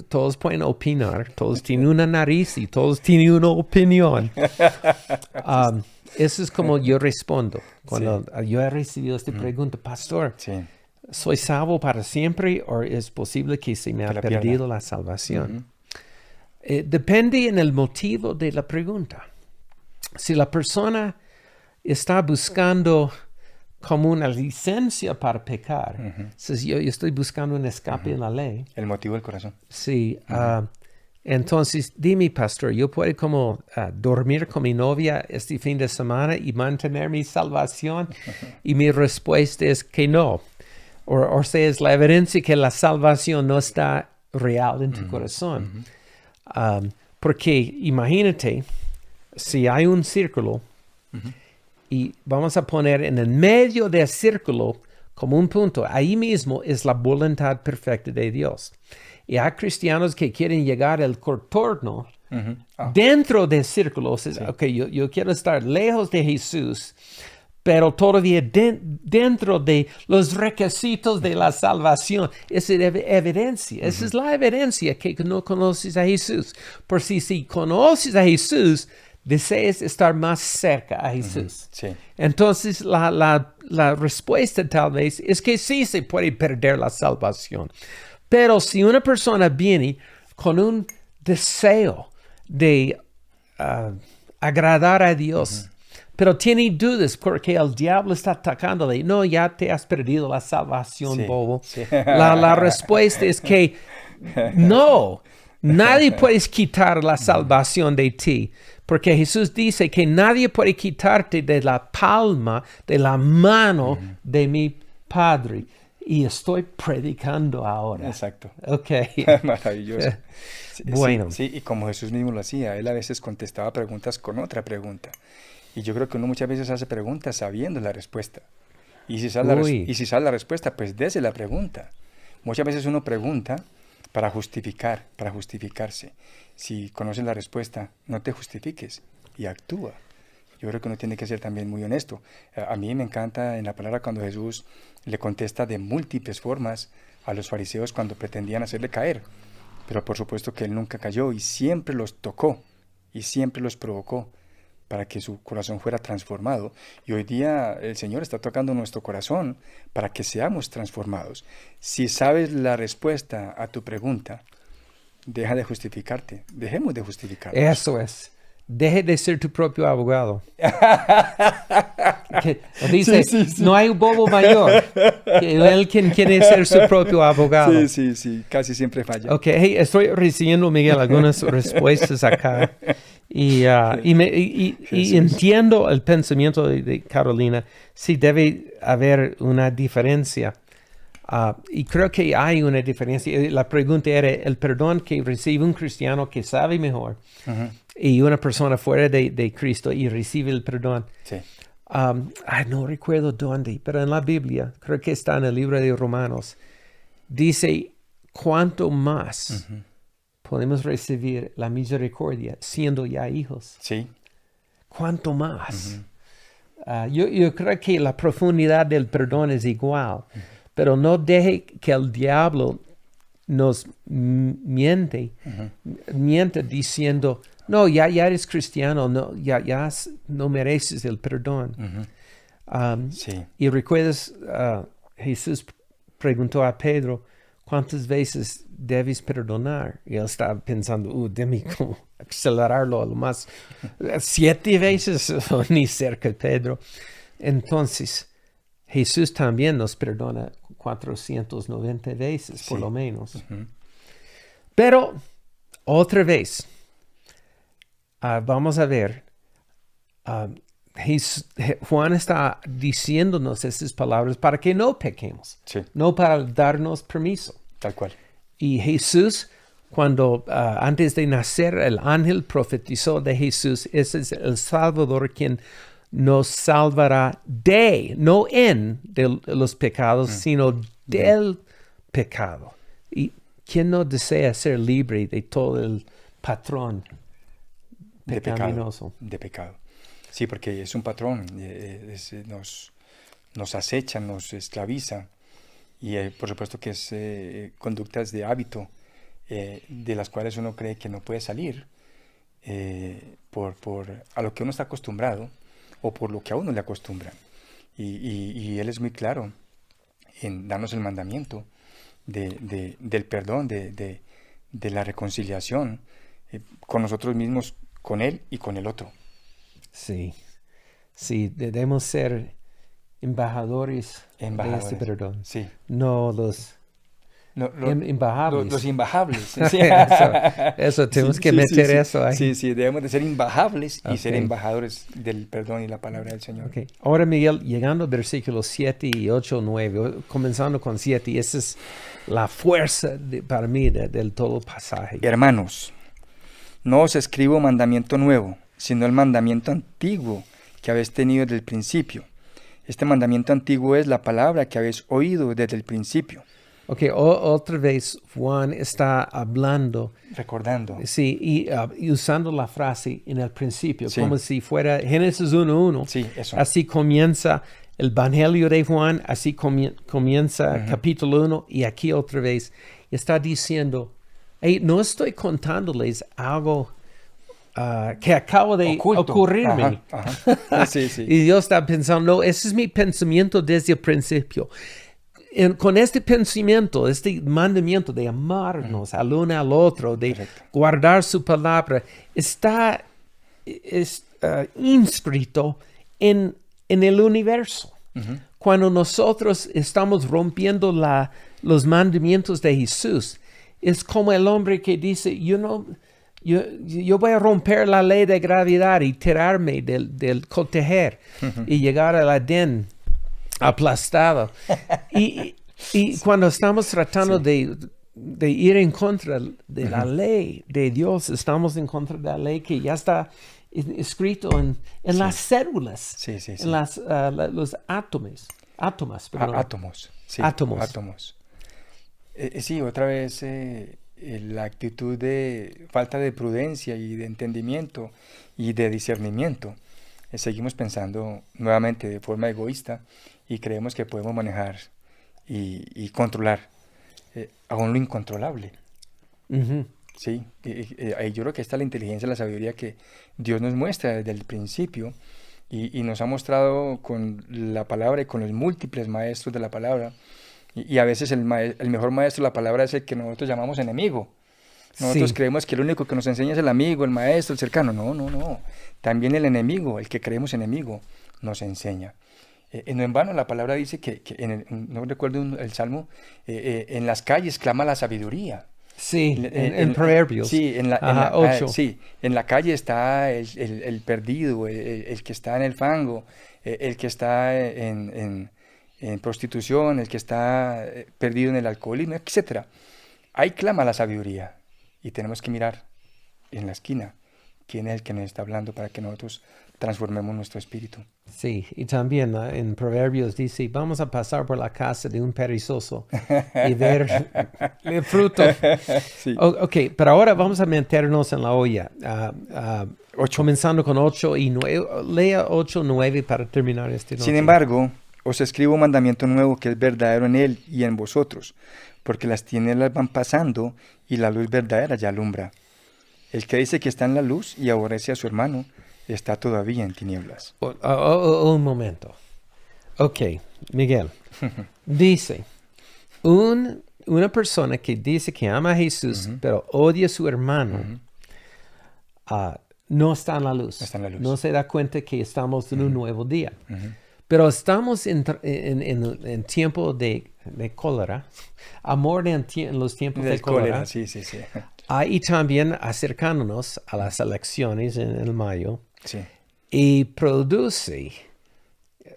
Todos pueden opinar, todos tienen una nariz y todos tienen una opinión. Eso es como yo respondo cuando yo he recibido esta pregunta, pastor, Sí. ¿soy salvo para siempre o es posible que se me Que ha la perdido pierda. la salvación? Depende en el motivo de la pregunta. Si la persona está buscando como una licencia para pecar, si yo estoy buscando un escape en la ley, El motivo del corazón. sí, entonces dime, pastor, ¿yo puedo como dormir con mi novia este fin de semana y mantener mi salvación? Y mi respuesta es que no. O sea, es la evidencia que la salvación no está real en tu corazón. Porque imagínate, si hay un círculo y vamos a poner en el medio del círculo como un punto, ahí mismo es la voluntad perfecta de Dios. Y hay cristianos que quieren llegar al contorno dentro del círculo. O sea, ok, yo quiero estar lejos de Jesús, pero todavía dentro de los requisitos de la salvación. Esa es evidencia. Esa es la evidencia que no conoces a Jesús. Por si conoces a Jesús, deseas estar más cerca a Jesús. Sí. Entonces, la respuesta tal vez es que sí se puede perder la salvación. Pero si una persona viene con un deseo de agradar a Dios, pero tiene dudas porque el diablo está atacándole. No, ya te has perdido la salvación, Sí, bobo. sí. La respuesta es que no, nadie puede quitar la salvación de ti. Porque Jesús dice que nadie puede quitarte de la palma, de la mano de mi Padre. Y estoy predicando ahora. Exacto. Ok. Maravilloso. Sí, Bueno. sí, y como Jesús mismo lo hacía, él a veces contestaba preguntas con otra pregunta. Y yo creo que uno muchas veces hace preguntas sabiendo la respuesta. Y si sabe Uy. y si sabe la respuesta, pues dese la pregunta. Muchas veces uno pregunta para justificar, para justificarse. Si conoces la respuesta, no te justifiques y actúa. Yo creo que uno tiene que ser también muy honesto. A mí me encanta en la palabra cuando Jesús le contesta de múltiples formas a los fariseos cuando pretendían hacerle caer. Pero por supuesto que él nunca cayó y siempre los tocó y siempre los provocó para que su corazón fuera transformado. Y hoy día el Señor está tocando nuestro corazón para que seamos transformados. Si sabes la respuesta a tu pregunta, deja de justificarte. Dejemos de justificarnos. Eso es. Deje de ser tu propio abogado. Dice, Sí. no hay un bobo mayor que él quien quiere ser su propio abogado. Sí, casi siempre falla. Ok, hey, estoy recibiendo, Miguel, algunas respuestas acá. Y entiendo el pensamiento de Carolina. Sí, debe haber una diferencia. Y creo que hay una diferencia. La pregunta era el perdón que recibe un cristiano que sabe mejor y una persona fuera de Cristo y recibe el perdón. Sí. No recuerdo dónde, pero en la Biblia, creo que está en el libro de Romanos, dice, ¿cuánto más podemos recibir la misericordia siendo ya hijos? Sí. ¿Cuánto más? Yo creo que la profundidad del perdón es igual. Pero no deje que el diablo nos miente diciendo, no, ya eres cristiano, no, ya no mereces el perdón. Sí. Y recuerdas, Jesús preguntó a Pedro, ¿cuántas veces debes perdonar? Y él estaba pensando, déjame como acelerarlo a lo más, 7 veces, ni cerca, Pedro. Entonces, Jesús también nos perdona 490 veces, por lo menos. Pero, otra vez, vamos a ver, Juan está diciéndonos esas palabras para que no pequemos, no para darnos permiso. Tal cual. Y Jesús, cuando antes de nacer, el ángel profetizó de Jesús, ese es el Salvador quien nos salvará no de los pecados, sino del pecado. ¿Y quién no desea ser libre de todo el patrón pecaminoso? De pecado. Sí, porque es un patrón, nos acecha, nos esclaviza. Y por supuesto que es conductas de hábito de las cuales uno cree que no puede salir por a lo que uno está acostumbrado o por lo que a uno le acostumbran. Y Él es muy claro en darnos el mandamiento del perdón, de la reconciliación con nosotros mismos, con Él y con el otro. Sí, debemos ser embajadores de este perdón. Sí. No los imbajables. Los imbajables. Sí. eso tenemos que meter eso ahí. Sí, debemos de ser imbajables y ser embajadores del perdón y la palabra del Señor. Okay. Ahora, Miguel, llegando a versículos 7 y 8, 9, comenzando con 7, esa es la fuerza para mí del todo pasaje. Hermanos, no os escribo mandamiento nuevo, sino el mandamiento antiguo que habéis tenido desde el principio. Este mandamiento antiguo es la palabra que habéis oído desde el principio. Ok, otra vez Juan está hablando. Recordando. Sí, y usando la frase en el principio, como si fuera Génesis 1:1. Sí, eso. Así comienza el Evangelio de Juan, así comienza capítulo 1, y aquí otra vez está diciendo, hey, no estoy contándoles algo que acabo de ocurrirme. Sí. Y Dios está pensando, no, ese es mi pensamiento desde el principio. Con este pensamiento, este mandamiento de amarnos al uno al otro, de guardar su palabra, está inscrito en el universo. Cuando nosotros estamos rompiendo los mandamientos de Jesús, es como el hombre que dice, yo voy a romper la ley de gravedad y tirarme del cotejer y llegar al Edén aplastado. Y cuando estamos tratando de ir en contra de la ley de Dios, estamos en contra de la ley que ya está escrito en las células, en los átomos. Átomos. Sí, átomos. Sí, otra vez la actitud de falta de prudencia y de entendimiento y de discernimiento. Seguimos pensando nuevamente de forma egoísta y creemos que podemos manejar y controlar aún lo incontrolable. Sí, ahí yo creo que está la inteligencia, la sabiduría que Dios nos muestra desde el principio y nos ha mostrado con la palabra y con los múltiples maestros de la palabra. Y a veces el mejor maestro de la palabra es el que nosotros llamamos enemigo. Nosotros creemos que el único que nos enseña es el amigo, el maestro, el cercano. No. También el enemigo, el que creemos enemigo, nos enseña. No en vano la palabra dice que no recuerdo el Salmo, en las calles clama la sabiduría. Sí, en Proverbios. Sí, en la 8. Sí, en la calle está el perdido, el que está en el fango, el que está en prostitución, el que está perdido en el alcoholismo, etc. Ahí clama la sabiduría y tenemos que mirar en la esquina quién es el que nos está hablando para que nosotros transformemos nuestro espíritu. Sí, y también en Proverbios dice, vamos a pasar por la casa de un perezoso y ver el fruto. Sí. Ok, pero ahora vamos a meternos en la olla. 8. Comenzando con 8 y 9. Lea 8, 9 para terminar este noche. Sin embargo, os escribo un mandamiento nuevo que es verdadero en él y en vosotros, porque las tinieblas van pasando y la luz verdadera ya alumbra. El que dice que está en la luz y aborrece a su hermano, está todavía en tinieblas. Un momento. Ok, Miguel. Dice, una persona que dice que ama a Jesús, pero odia a su hermano, no está en la luz. Está en la luz. No se da cuenta que estamos en un nuevo día. Pero estamos en tiempo de cólera, amor en los tiempos de cólera. Sí. Y también acercándonos a las elecciones en el mayo. Sí. Y produce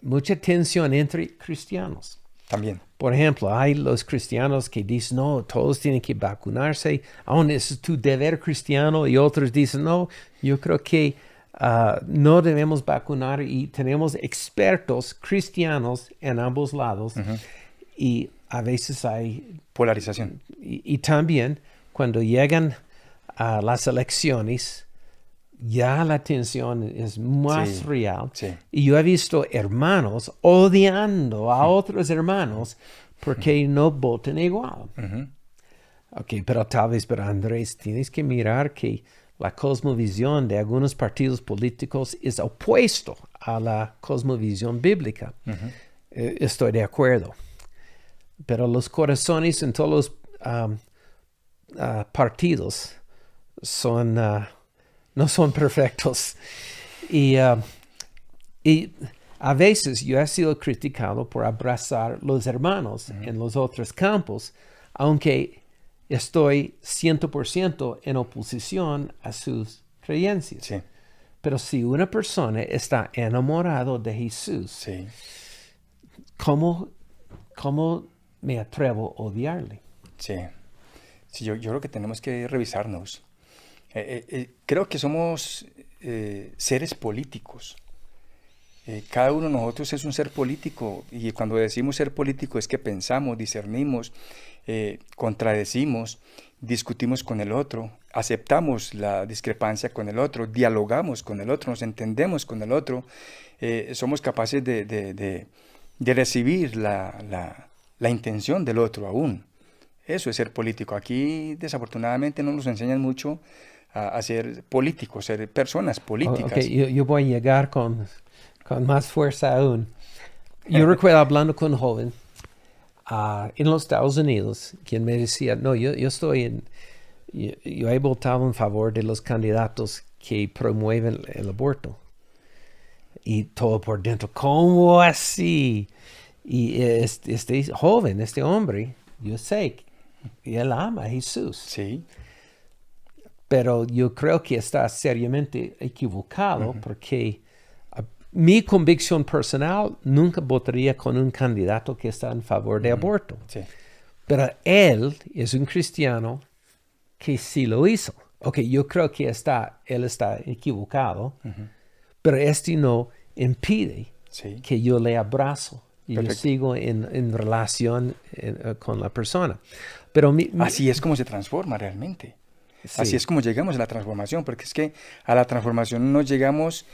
mucha tensión entre cristianos. También. Por ejemplo, hay los cristianos que dicen, no, todos tienen que vacunarse, aún es tu deber cristiano, y otros dicen, no, yo creo que no debemos vacunar, y tenemos expertos cristianos en ambos lados, y a veces hay polarización. Y también cuando llegan a las elecciones, ya la tensión es más real. Sí. Y yo he visto hermanos odiando a otros hermanos porque no votan igual. Ok, pero tal vez, pero Andrés, tienes que mirar que la cosmovisión de algunos partidos políticos es opuesto a la cosmovisión bíblica. Estoy de acuerdo. Pero los corazones en todos los partidos no son perfectos. Y a veces yo he sido criticado por abrazar los hermanos en los otros campos, aunque estoy 100% en oposición a sus creencias. Sí. Pero si una persona está enamorado de Jesús, ¿cómo me atrevo a odiarle? Sí, yo creo que tenemos que revisarnos. Creo que somos seres políticos. Cada uno de nosotros es un ser político, y cuando decimos ser político es que pensamos, discernimos, contradecimos, discutimos con el otro, aceptamos la discrepancia con el otro, dialogamos con el otro, nos entendemos con el otro, somos capaces de recibir la intención del otro aún. Eso es ser político. Aquí desafortunadamente no nos enseñan mucho a ser políticos, ser personas políticas. Okay. Yo voy a llegar con más fuerza aún. Yo recuerdo hablando con un joven en los Estados Unidos, quien me decía, no, yo he votado en favor de los candidatos que promueven el aborto. Y todo por dentro, ¿cómo así? Y este joven, este hombre, yo sé que él ama a Jesús. Sí. Pero yo creo que está seriamente equivocado porque mi convicción personal nunca votaría con un candidato que está en favor de aborto. Sí. Pero él es un cristiano que sí lo hizo. Ok, yo creo que él está equivocado, pero no impide Sí. que yo le abrazo y yo Perfecto. sigo en relación con la persona. Pero Así es como se transforma realmente. sí. Así es como llegamos a la transformación, porque es que a la transformación no llegamos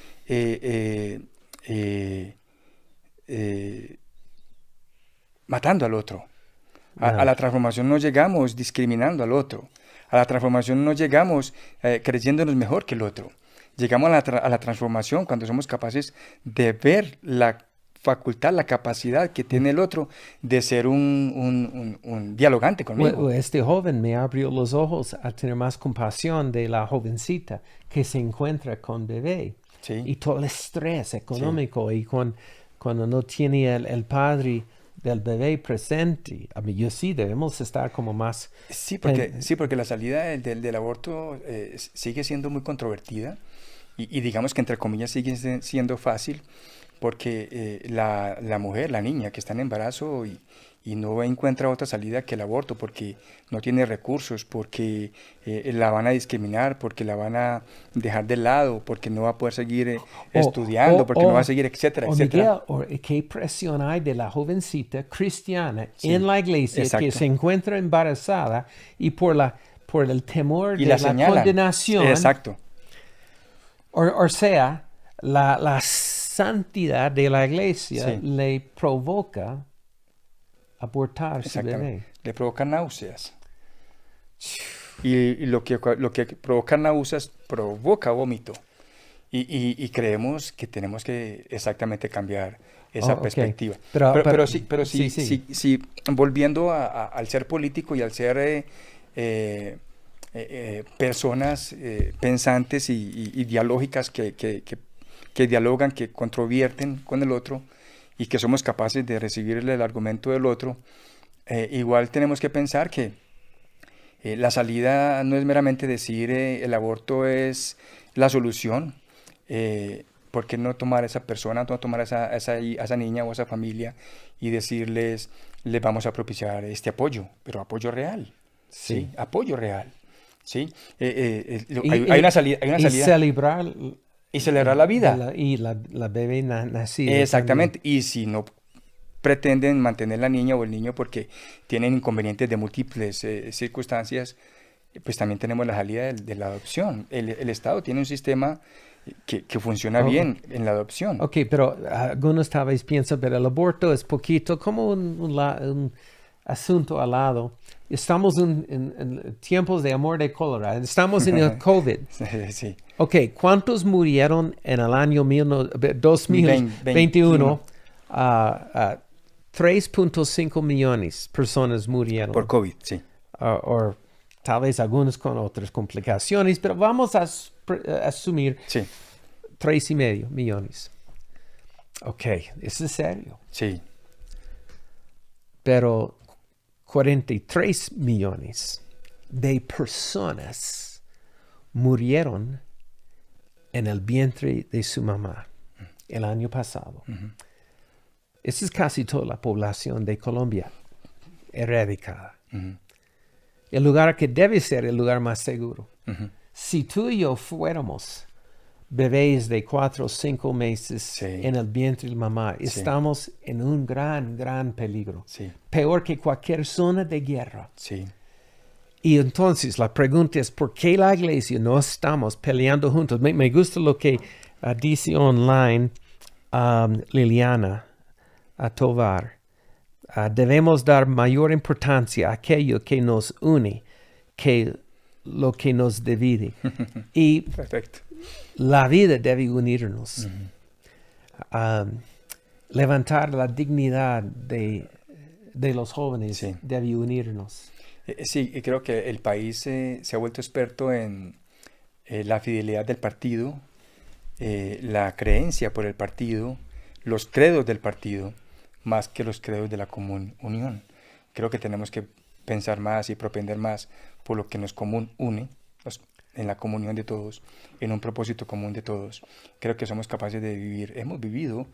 matando al otro. A No. la transformación no llegamos discriminando al otro. A la transformación no llegamos creyéndonos mejor que el otro. Llegamos a la transformación cuando somos capaces de ver la facultad, la capacidad que tiene el otro de ser un dialogante conmigo. Este joven me abrió los ojos a tener más compasión de la jovencita que se encuentra con bebé. Sí. Y todo el estrés económico y cuando no tiene el padre del bebé presente. A mí, yo sí, debemos estar como más... Sí, porque la salida del aborto sigue siendo muy controvertida y digamos que entre comillas sigue siendo fácil porque la mujer, la niña que está en embarazo y no encuentra otra salida que el aborto porque no tiene recursos, porque la van a discriminar, porque la van a dejar de lado, porque no va a poder seguir estudiando, porque no va a seguir, etcétera, etcétera. Miguel, ¿qué presión hay de la jovencita cristiana Sí, en la iglesia exacto. que se encuentra embarazada y por el temor Y de la la señalan. condenación? Exacto. O sea, la santidad de la iglesia Sí. le provoca abortar su bebé. Exactamente. Le provoca náuseas. Y lo que provoca náuseas provoca vómito. Y creemos que tenemos que exactamente cambiar esa Ok. perspectiva. Pero Pero sí, volviendo al ser político y al ser personas pensantes y dialógicas que dialogan, que controvierten con el otro y que somos capaces de recibir el argumento del otro, igual tenemos que pensar que la salida no es meramente decir el aborto es la solución. ¿Por qué no tomar a esa persona, no tomar a esa niña o a esa familia y decirles, les vamos a propiciar este apoyo, pero apoyo real, ¿sí? Apoyo real, ¿sí? Hay una salida. Y celebrar la vida. La bebé nacida. Exactamente. Y si no pretenden mantener la niña o el niño porque tienen inconvenientes de múltiples circunstancias, pues también tenemos la salida de la adopción. El Estado tiene un sistema que funciona bien en la adopción. Ok, pero algunos tal vez piensan, pero el aborto es poquito, como un asunto al lado. Estamos en tiempos de amor de cólera, estamos en el COVID. Sí. Ok, ¿cuántos murieron en el año 2021? 3.5 millones de personas murieron. Por COVID, sí. O tal vez algunos con otras complicaciones, pero vamos a asumir Sí. 3.5 millones. Ok, eso es serio. Sí. Pero 43 millones de personas murieron en el vientre de su mamá el año pasado. Esa es casi toda la población de Colombia erradicada. El lugar que debe ser el lugar más seguro. Si tú y yo fuéramos bebés de 4 o 5 meses Sí. en el vientre de mamá, estamos en un gran peligro. Sí. Peor que cualquier zona de guerra. Sí. Y entonces la pregunta es, ¿por qué la iglesia no estamos peleando juntos? Me gusta lo que dice online Liliana Tovar. Debemos dar mayor importancia a aquello que nos une que lo que nos divide. Y Perfecto. la vida debe unirnos. Levantar la dignidad de los jóvenes Sí. debe unirnos. Sí, y creo que el país se ha vuelto experto en la fidelidad del partido, la creencia por el partido, los credos del partido, más que los credos de la común unión. Creo que tenemos que pensar más y propender más por lo que nos común une, en la comunión de todos, en un propósito común de todos. Creo que somos capaces de vivir, hemos vivido.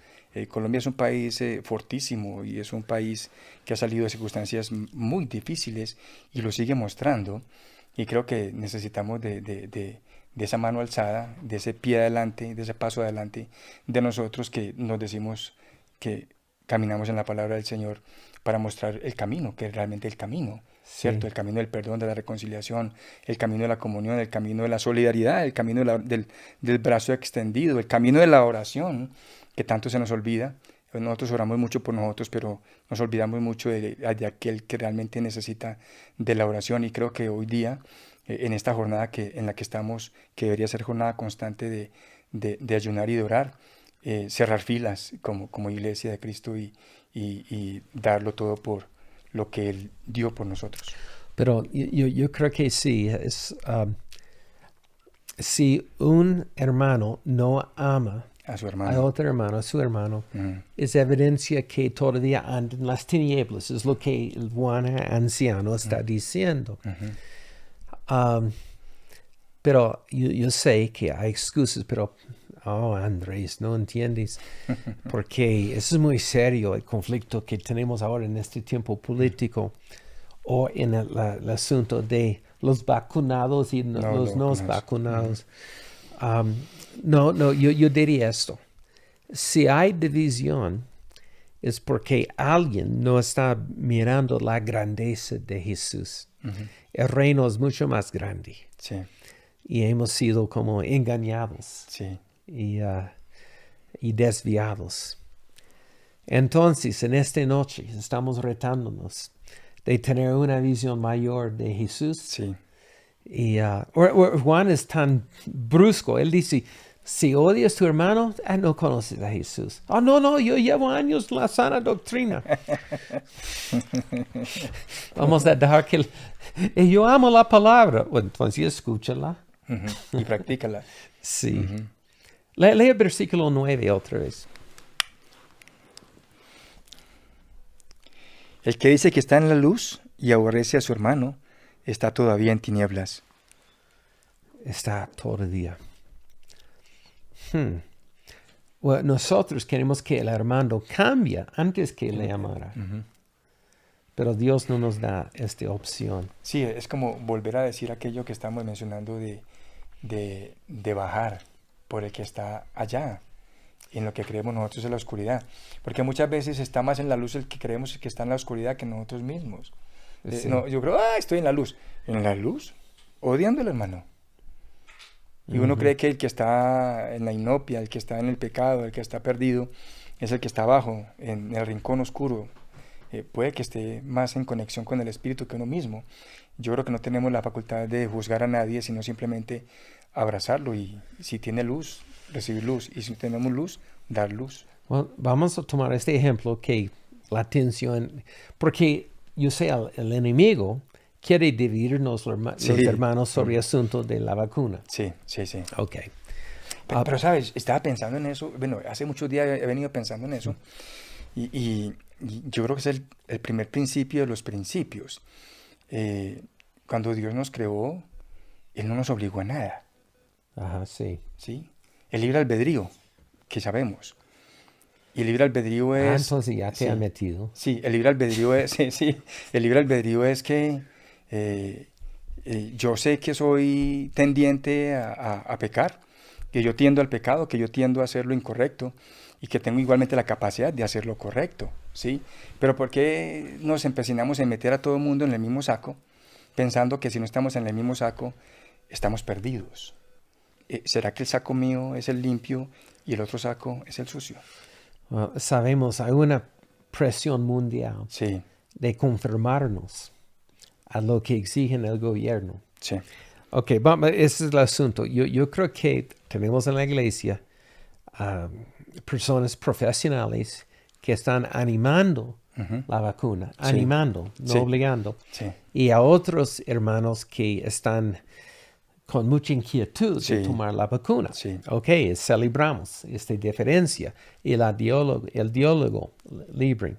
Colombia es un país fortísimo y es un país que ha salido de circunstancias muy difíciles y lo sigue mostrando. Y creo que necesitamos de esa mano alzada, de ese pie adelante, de ese paso adelante, de nosotros que nos decimos que caminamos en la palabra del Señor para mostrar el camino, que es realmente el camino, ¿cierto? El camino del perdón, de la reconciliación, el camino de la comunión, el camino de la solidaridad, el camino del brazo extendido, el camino de la oración, que tanto se nos olvida. Nosotros oramos mucho por nosotros, pero nos olvidamos mucho de aquel que realmente necesita de la oración. Y creo que hoy día, en esta jornada en la que estamos, que debería ser jornada constante de ayunar y de orar, cerrar filas como iglesia de Cristo y darlo todo por lo que Él dio por nosotros. Pero yo creo que sí. Si un hermano no ama A su a hermano. otro hermano, a su hermano, es evidencia que todavía anda en las tinieblas. Es lo que el Juan anciano está diciendo. Pero yo sé que hay excusas, pero, Andrés, no entiendes. Porque eso es muy serio, el conflicto que tenemos ahora en este tiempo político o en el asunto de los vacunados y los no vacunados. Yo diría esto. Si hay división, es porque alguien no está mirando la grandeza de Jesús. El reino es mucho más grande. Sí, Y hemos sido como engañados sí. y desviados. Entonces, en esta noche estamos retándonos de tener una visión mayor de Jesús. Sí. Y Juan es tan brusco. Él dice, si odias a tu hermano, no conoces a Jesús. No, yo llevo años la sana doctrina. Vamos a dejar que... yo amo la palabra. Bueno, entonces escúchala. Y practícala. Sí. Lee el versículo 9 otra vez. El que dice que está en la luz y aborrece a su hermano, está todavía en tinieblas. Está todo el día. Bueno, nosotros queremos que el hermano cambie antes que le amara. Pero Dios no nos da esta opción. Sí, es como volver a decir aquello que estamos mencionando de bajar por el que está allá, en lo que creemos nosotros en la oscuridad. Porque muchas veces está más en la luz el que creemos que está en la oscuridad que nosotros mismos. Sí. No, yo creo, estoy en la luz. ¿En la luz? Odiando al hermano. Y uno cree que el que está en la inopia, el que está en el pecado, el que está perdido, es el que está abajo, en el rincón oscuro. Puede que esté más en conexión con el espíritu que uno mismo. Yo creo que no tenemos la facultad de juzgar a nadie, sino simplemente abrazarlo y si tiene luz, recibir luz, y si tenemos luz, dar luz. Bueno, vamos a tomar este ejemplo que la tensión, porque yo sé, el enemigo quiere dividirnos los hermanos sobre el asunto de la vacuna. Sí. Ok. Pero sabes, estaba pensando en eso, bueno, hace muchos días he venido pensando en eso, y yo creo que es el primer principio de los principios. Cuando Dios nos creó, Él no nos obligó a nada. Ajá, sí. ¿Sí? El libre albedrío, que sabemos. Y el libre albedrío es... Entonces ya te han metido. Sí, el libre albedrío es... sí, el libre albedrío es que yo sé que soy tendiente a pecar, que yo tiendo al pecado, que yo tiendo a hacer lo incorrecto y que tengo igualmente la capacidad de hacer lo correcto, ¿sí? Pero ¿por qué nos empecinamos en meter a todo el mundo en el mismo saco, pensando que si no estamos en el mismo saco, estamos perdidos? ¿Será que el saco mío es el limpio y el otro saco es el sucio? Well, sabemos, hay una presión mundial Sí, de conformarnos a lo que exigen el gobierno. sí, Ok, ese es el asunto. Yo creo que tenemos en la iglesia personas profesionales que están animando la vacuna, animando, no Sí. obligando. sí, Y a otros hermanos que están con mucha inquietud de Sí. tomar la vacuna. Sí. Ok, celebramos esta diferencia y el diálogo libre.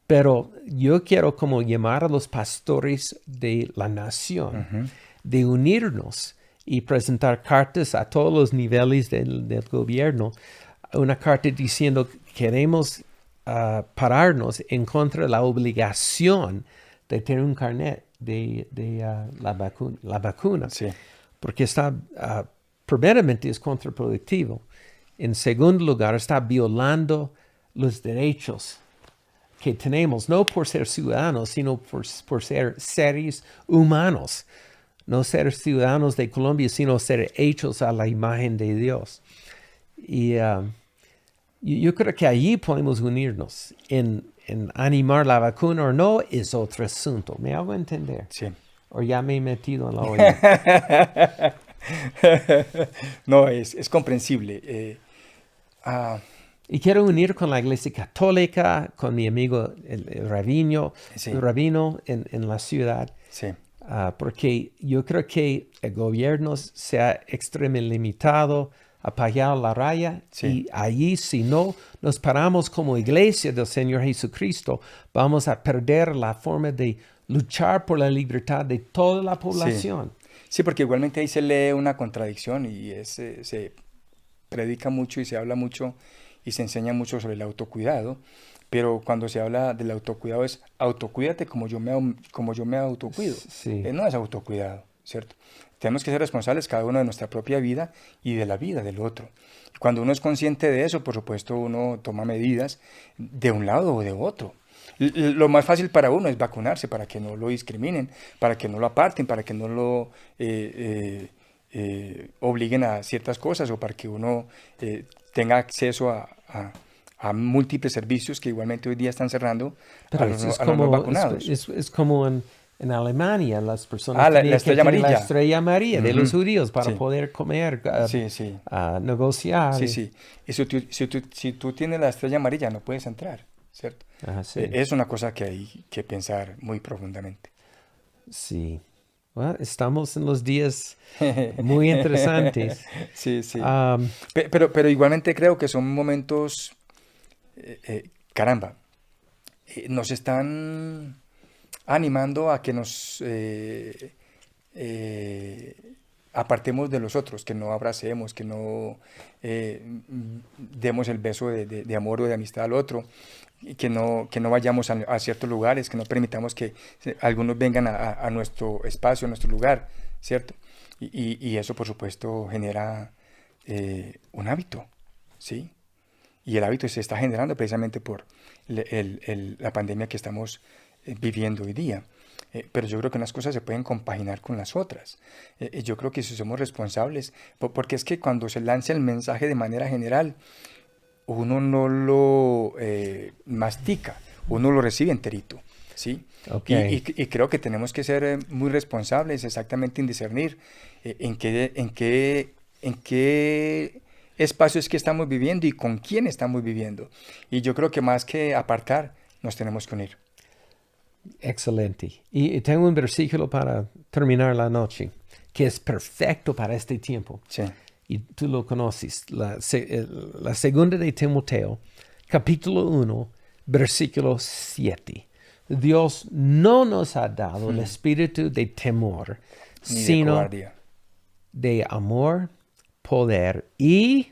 Pero yo quiero como llamar a los pastores de la nación, de unirnos y presentar cartas a todos los niveles del gobierno, una carta diciendo que queremos pararnos en contra de la obligación de tener un carnet de la vacuna, Sí. porque está, primeramente es contraproductivo. En segundo lugar, está violando los derechos que tenemos, no por ser ciudadanos, sino por ser seres humanos. No ser ciudadanos de Colombia, sino ser hechos a la imagen de Dios. Y yo creo que allí podemos unirnos. En animar la vacuna o no es otro asunto. ¿Me hago entender? Sí. O ya me he metido en la olla. No, es comprensible. Y quiero unir con la Iglesia Católica, con mi amigo el rabino, Sí. el rabino en la ciudad. Sí. Porque yo creo que el gobierno se ha extremadamente limitado a pagar la raya. Sí. Y allí, si no nos paramos como iglesia del Señor Jesucristo, vamos a perder la forma de luchar por la libertad de toda la población. Sí, porque igualmente ahí se lee una contradicción y se predica mucho y se habla mucho y se enseña mucho sobre el autocuidado, pero cuando se habla del autocuidado es autocuídate como yo me autocuido. Sí. No es autocuidado, ¿cierto? Tenemos que ser responsables cada uno de nuestra propia vida y de la vida del otro. Cuando uno es consciente de eso, por supuesto, uno toma medidas de un lado o de otro. Lo más fácil para uno es vacunarse para que no lo discriminen, para que no lo aparten, para que no lo obliguen a ciertas cosas o para que uno tenga acceso a múltiples servicios que igualmente hoy día están cerrando Pero a los no vacunados. es como en Alemania, las personas La tenían estrella que tener la amarilla. estrella amarilla de los judíos para Sí. poder comer, Sí, sí. negociar. Sí, sí. Y si tú tienes la estrella amarilla no puedes entrar, ¿cierto? Sí. Es una cosa que hay que pensar muy profundamente. Sí. Bueno, estamos en los días muy interesantes. Sí, sí. Um, Pero igualmente creo que son momentos, caramba, nos están animando a que nos apartemos de los otros, que no abracemos, que no demos el beso de amor o de amistad al otro, y que no vayamos a ciertos lugares, que no permitamos que algunos vengan a nuestro espacio, a nuestro lugar, ¿cierto? Y eso, por supuesto, genera un hábito, ¿sí? Y el hábito se está generando precisamente por la pandemia que estamos viviendo hoy día. Pero yo creo que unas cosas se pueden compaginar con las otras. Yo creo que si somos responsables, porque es que cuando se lanza el mensaje de manera general, uno no lo mastica, uno lo recibe enterito, ¿sí? Okay. Y creo que tenemos que ser muy responsables exactamente en discernir en qué espacio es que estamos viviendo y con quién estamos viviendo. Y yo creo que más que apartar, nos tenemos que unir. Excelente. Y tengo un versículo para terminar la noche, que es perfecto para este tiempo. Sí. Y tú lo conoces. La segunda de Timoteo, capítulo 1, versículo 7. Dios no nos ha dado el espíritu de temor, Ni de sino cobardía. de amor, poder y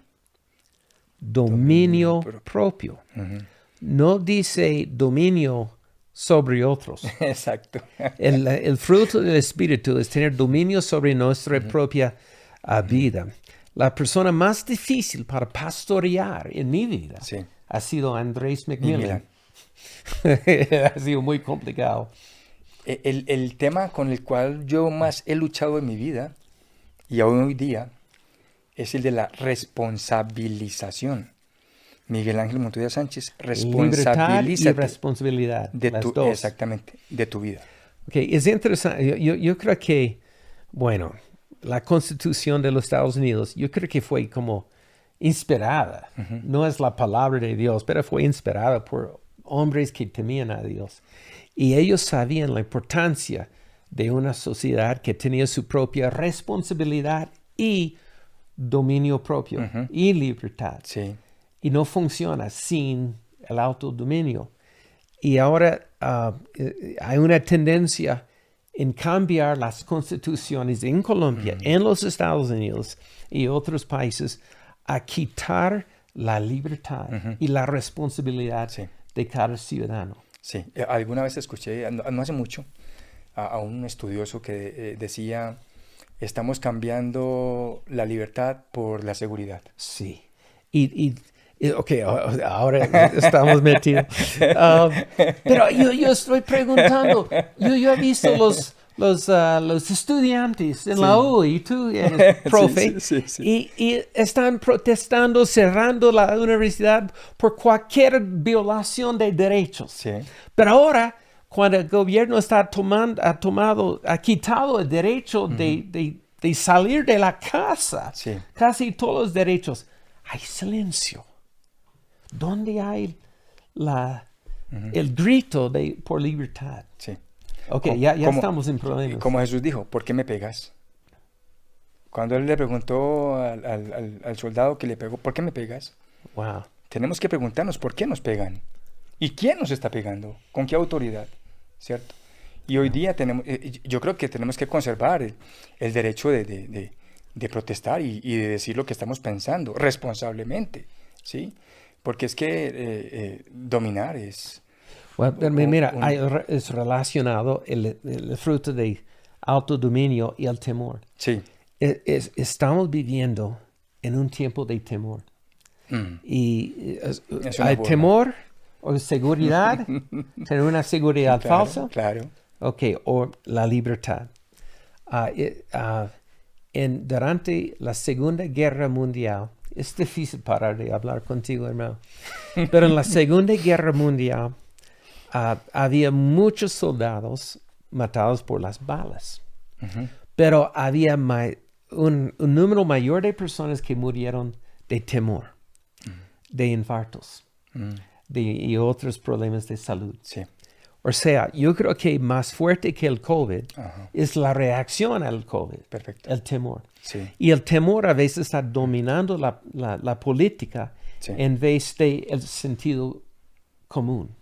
dominio propio. No dice dominio sobre otros. Exacto. El fruto del Espíritu es tener dominio sobre nuestra propia vida. La persona más difícil para pastorear en mi vida Sí. ha sido Andrés Macmillan. McMillan. Ha sido muy complicado. El tema con el cual yo más he luchado en mi vida y aún hoy día es el de la responsabilización. Miguel Ángel Montoya Sánchez, Libertad y responsabilízate responsabilidad. de las tu, dos. exactamente, de tu vida. Okay, es interesante. Yo creo que, bueno, la Constitución de los Estados Unidos, yo creo que fue como inspirada. No es la palabra de Dios, pero fue inspirada por hombres que temían a Dios. Y ellos sabían la importancia de una sociedad que tenía su propia responsabilidad y dominio propio y libertad. Sí. Y no funciona sin el autodominio. Y ahora hay una tendencia en cambiar las constituciones en Colombia, en los Estados Unidos y otros países a quitar la libertad y la responsabilidad de cada ciudadano. Sí, alguna vez escuché, no hace mucho, a un estudioso que decía, estamos cambiando la libertad por la seguridad. Sí. Ok, ahora estamos metidos. Pero yo estoy preguntando, yo he visto los estudiantes en la U y tú eres profe, y están protestando, cerrando la universidad por cualquier violación de derechos. Sí. Pero ahora, cuando el gobierno ha quitado el derecho de salir de la casa, casi todos los derechos, hay silencio. ¿Dónde hay el grito por libertad? Sí. Ok, ya estamos en problemas. Como Jesús dijo, ¿por qué me pegas? Cuando él le preguntó al soldado que le pegó, ¿por qué me pegas? Wow. Tenemos que preguntarnos por qué nos pegan. ¿Y quién nos está pegando? ¿Con qué autoridad? ¿Cierto? Y hoy día yo creo que tenemos que conservar el derecho de protestar y de decir lo que estamos pensando responsablemente, ¿sí? Porque es que dominar es... Mira, es relacionado el fruto de autodominio y el temor. Sí. Estamos viviendo en un tiempo de temor. Y hay temor o seguridad, tener una seguridad falsa. Claro. Ok, o la libertad. Durante la Segunda Guerra Mundial, es difícil parar de hablar contigo, hermano, pero en la Segunda Guerra Mundial había muchos soldados matados por las balas, pero había un número mayor de personas que murieron de temor, de infartos y otros problemas de salud. Sí. O sea, yo creo que más fuerte que el COVID es la reacción al COVID. Perfecto. El temor. Sí. Y el temor a veces está dominando la política en vez del sentido común.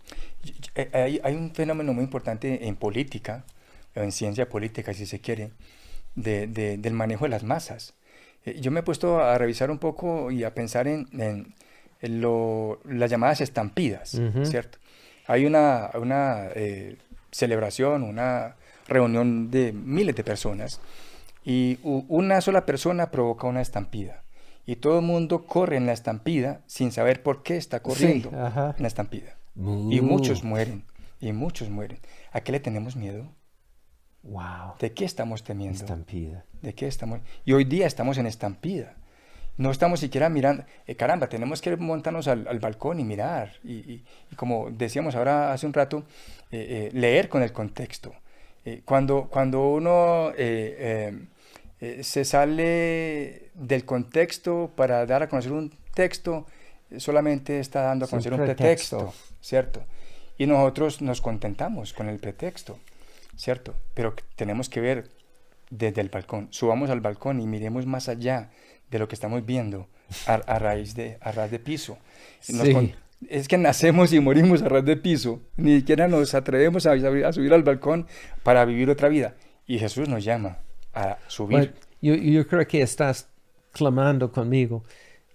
Hay un fenómeno muy importante en política, o en ciencia política, si se quiere, del manejo de las masas. Yo me he puesto a revisar un poco y a pensar en las llamadas estampidas, ¿cierto? Hay una celebración, una reunión de miles de personas y una sola persona provoca una estampida y todo el mundo corre en la estampida sin saber por qué está corriendo en la estampida. Y muchos mueren, ¿A qué le tenemos miedo? Wow. ¿De qué estamos temiendo? Estampida. ¿De qué estamos? Y hoy día estamos en estampida. No estamos siquiera mirando, caramba, tenemos que montarnos al balcón y mirar. Y como decíamos ahora hace un rato, leer con el contexto. Cuando uno se sale del contexto para dar a conocer un texto, solamente está dando a conocer un pretexto, ¿cierto? Y nosotros nos contentamos con el pretexto, ¿cierto? Pero tenemos que ver desde el balcón. Subamos al balcón y miremos más allá de lo que estamos viendo a ras de piso. Es que nacemos y morimos a ras de piso. Ni siquiera nos atrevemos a subir al balcón para vivir otra vida. Y Jesús nos llama a subir. Yo creo que estás clamando conmigo.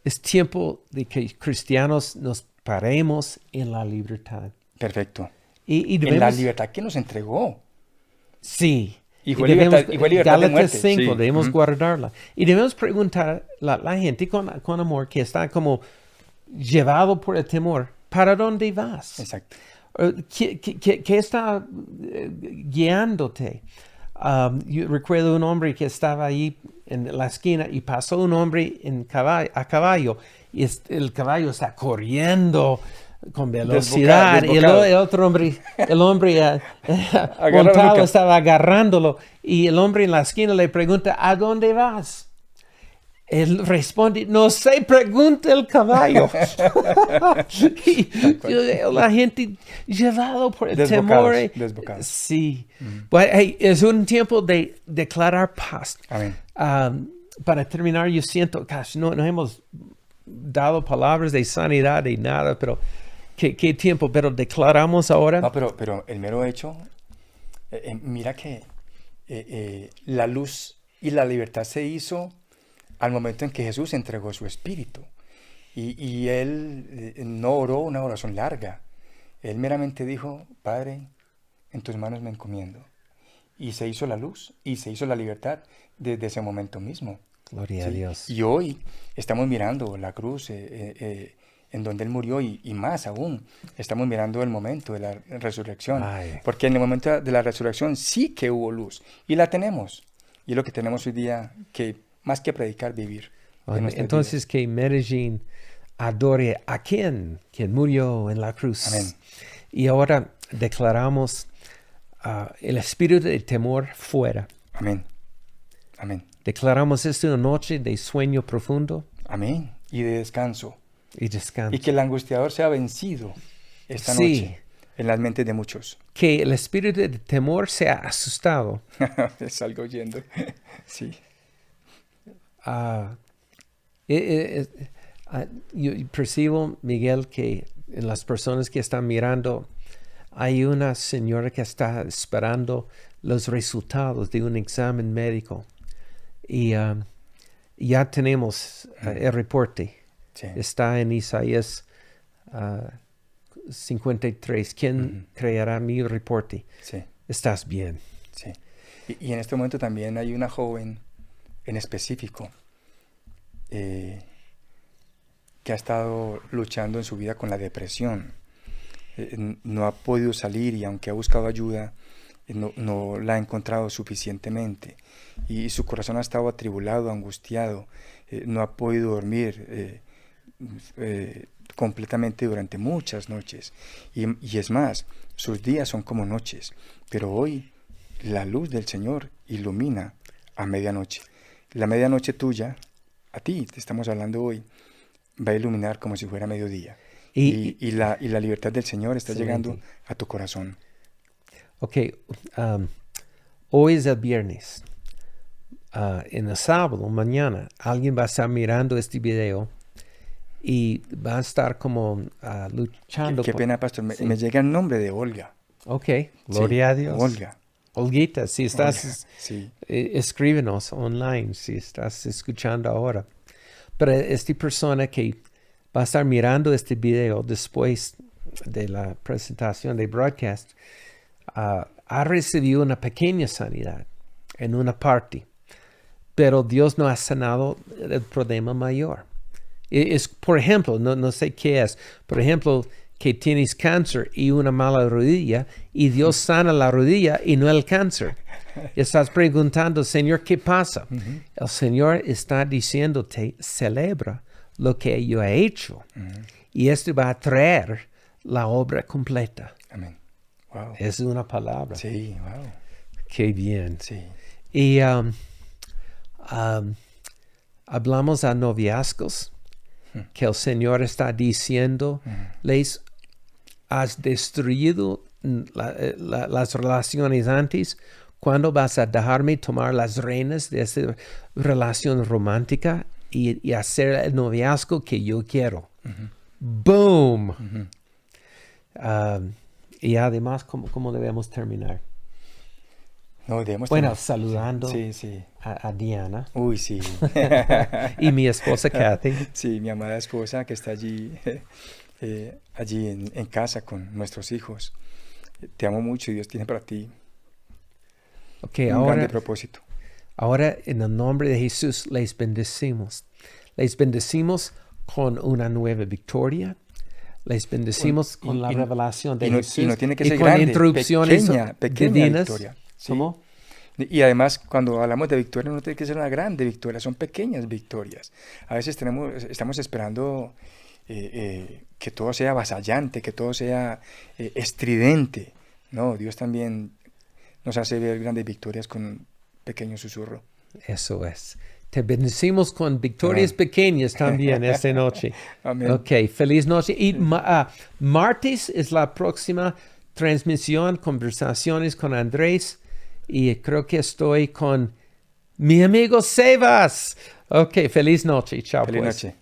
Es tiempo de que cristianos nos paremos en la libertad. Perfecto. Y debemos, en la libertad que nos entregó. Sí. Y fue libertad Gálatas de muerte. 5, sí. debemos guardarla. Y debemos preguntar a la gente con amor que está como llevado por el temor, ¿para dónde vas? Exacto. ¿Qué está guiándote? Yo recuerdo un hombre que estaba ahí en la esquina y pasó un hombre a caballo y el caballo está corriendo con velocidad y el otro hombre, montado estaba agarrándolo y el hombre en la esquina le pregunta, ¿a dónde vas? Él responde, no sé, pregunta el caballo. Y la gente llevado por el temor. Desbocados. Sí. But, hey, es un tiempo de declarar paz. Amén. Para terminar, yo siento, gosh, no hemos dado palabras de sanidad y nada, pero qué tiempo, pero declaramos ahora. No, pero el mero hecho, mira que la luz y la libertad se hizo al momento en que Jesús entregó su espíritu. Y él no oró una oración larga. Él meramente dijo, Padre, en tus manos me encomiendo. Y se hizo la luz y se hizo la libertad desde ese momento mismo. Gloria a Dios. Y hoy estamos mirando la cruz en donde Él murió y más aún, estamos mirando el momento de la resurrección. Ay. Porque en el momento de la resurrección sí que hubo luz y la tenemos. Y es lo que tenemos hoy día, que más que predicar, vivir. Entonces que Medellín adore a quien murió en la cruz. Amén. Y ahora declaramos el espíritu de temor fuera. Amén. Amén. Declaramos esta noche de sueño profundo. Amén. Y de descanso. Y descanso. Y que el angustiador sea vencido esta noche en las mentes de muchos. Que el espíritu de temor sea asustado. Salgo oyendo. Sí. Yo percibo, Miguel, que en las personas que están mirando, hay una señora que está esperando los resultados de un examen médico. Y ya tenemos el reporte. Sí. Está en Isaías 53. ¿Quién creerá mi reporte? Sí. Estás bien. Sí. Y en este momento también hay una joven en específico que ha estado luchando en su vida con la depresión. No ha podido salir y aunque ha buscado ayuda, no la ha encontrado suficientemente. Y su corazón ha estado atribulado, angustiado. No ha podido dormir completamente durante muchas noches. Y es más, sus días son como noches. Pero hoy la luz del Señor ilumina a medianoche. La medianoche tuya, a ti te estamos hablando hoy, va a iluminar como si fuera mediodía. Y la libertad del Señor está llegando a tu corazón. Ok, hoy es el viernes. En el sábado, mañana, alguien va a estar mirando este video y va a estar como luchando. Qué pena, pastor. Me llega el nombre de Olga. Ok, gloria a Dios. Olga. Olguita, si estás, Olga, sí. Escríbenos online si estás escuchando ahora. Pero esta persona que va a estar mirando este video después de la presentación de broadcast, ha recibido una pequeña sanidad en una parte, pero Dios no ha sanado el problema mayor. Es, por ejemplo, no sé qué es, por ejemplo, que tienes cáncer y una mala rodilla y Dios sana la rodilla y no el cáncer. Estás preguntando, Señor, ¿qué pasa? El Señor está diciéndote, celebra lo que yo he hecho. Y esto va a traer la obra completa. Amén. Wow. Es una palabra. Sí, wow. Qué bien. Sí. Y hablamos a noviazgos, que el Señor está diciendo, les has destruido las relaciones antes. ¿Cuándo vas a dejarme tomar las reinas de esta relación romántica y hacer el noviazgo que yo quiero? ¡Boom! Y además, ¿cómo debemos terminar? No, debemos Bueno, saludando sí. a Diana. Uy, sí. Y mi esposa Kathy. Sí, mi amada esposa que está allí, allí en casa con nuestros hijos. Te amo mucho y Dios tiene para ti un grande propósito. Ahora, en el nombre de Jesús, les bendecimos. Les bendecimos con una nueva victoria. Les bendecimos con la revelación de Jesús. Y no tiene que ser con grande, instrucciones pequeña divinas. victoria. ¿Sí? ¿Cómo? Y además, cuando hablamos de victoria, no tiene que ser una grande victoria, son pequeñas victorias. A veces estamos esperando que todo sea avasallante, que todo sea estridente. No, Dios también nos hace ver grandes victorias con un pequeño susurro. Eso es. Te bendecimos con victorias pequeñas también esta noche. Amén. Ok, feliz noche. Y martes es la próxima transmisión, conversaciones con Andrés. Y creo que estoy con mi amigo Sebas. Ok, feliz noche. Chao, Feliz pues. noche.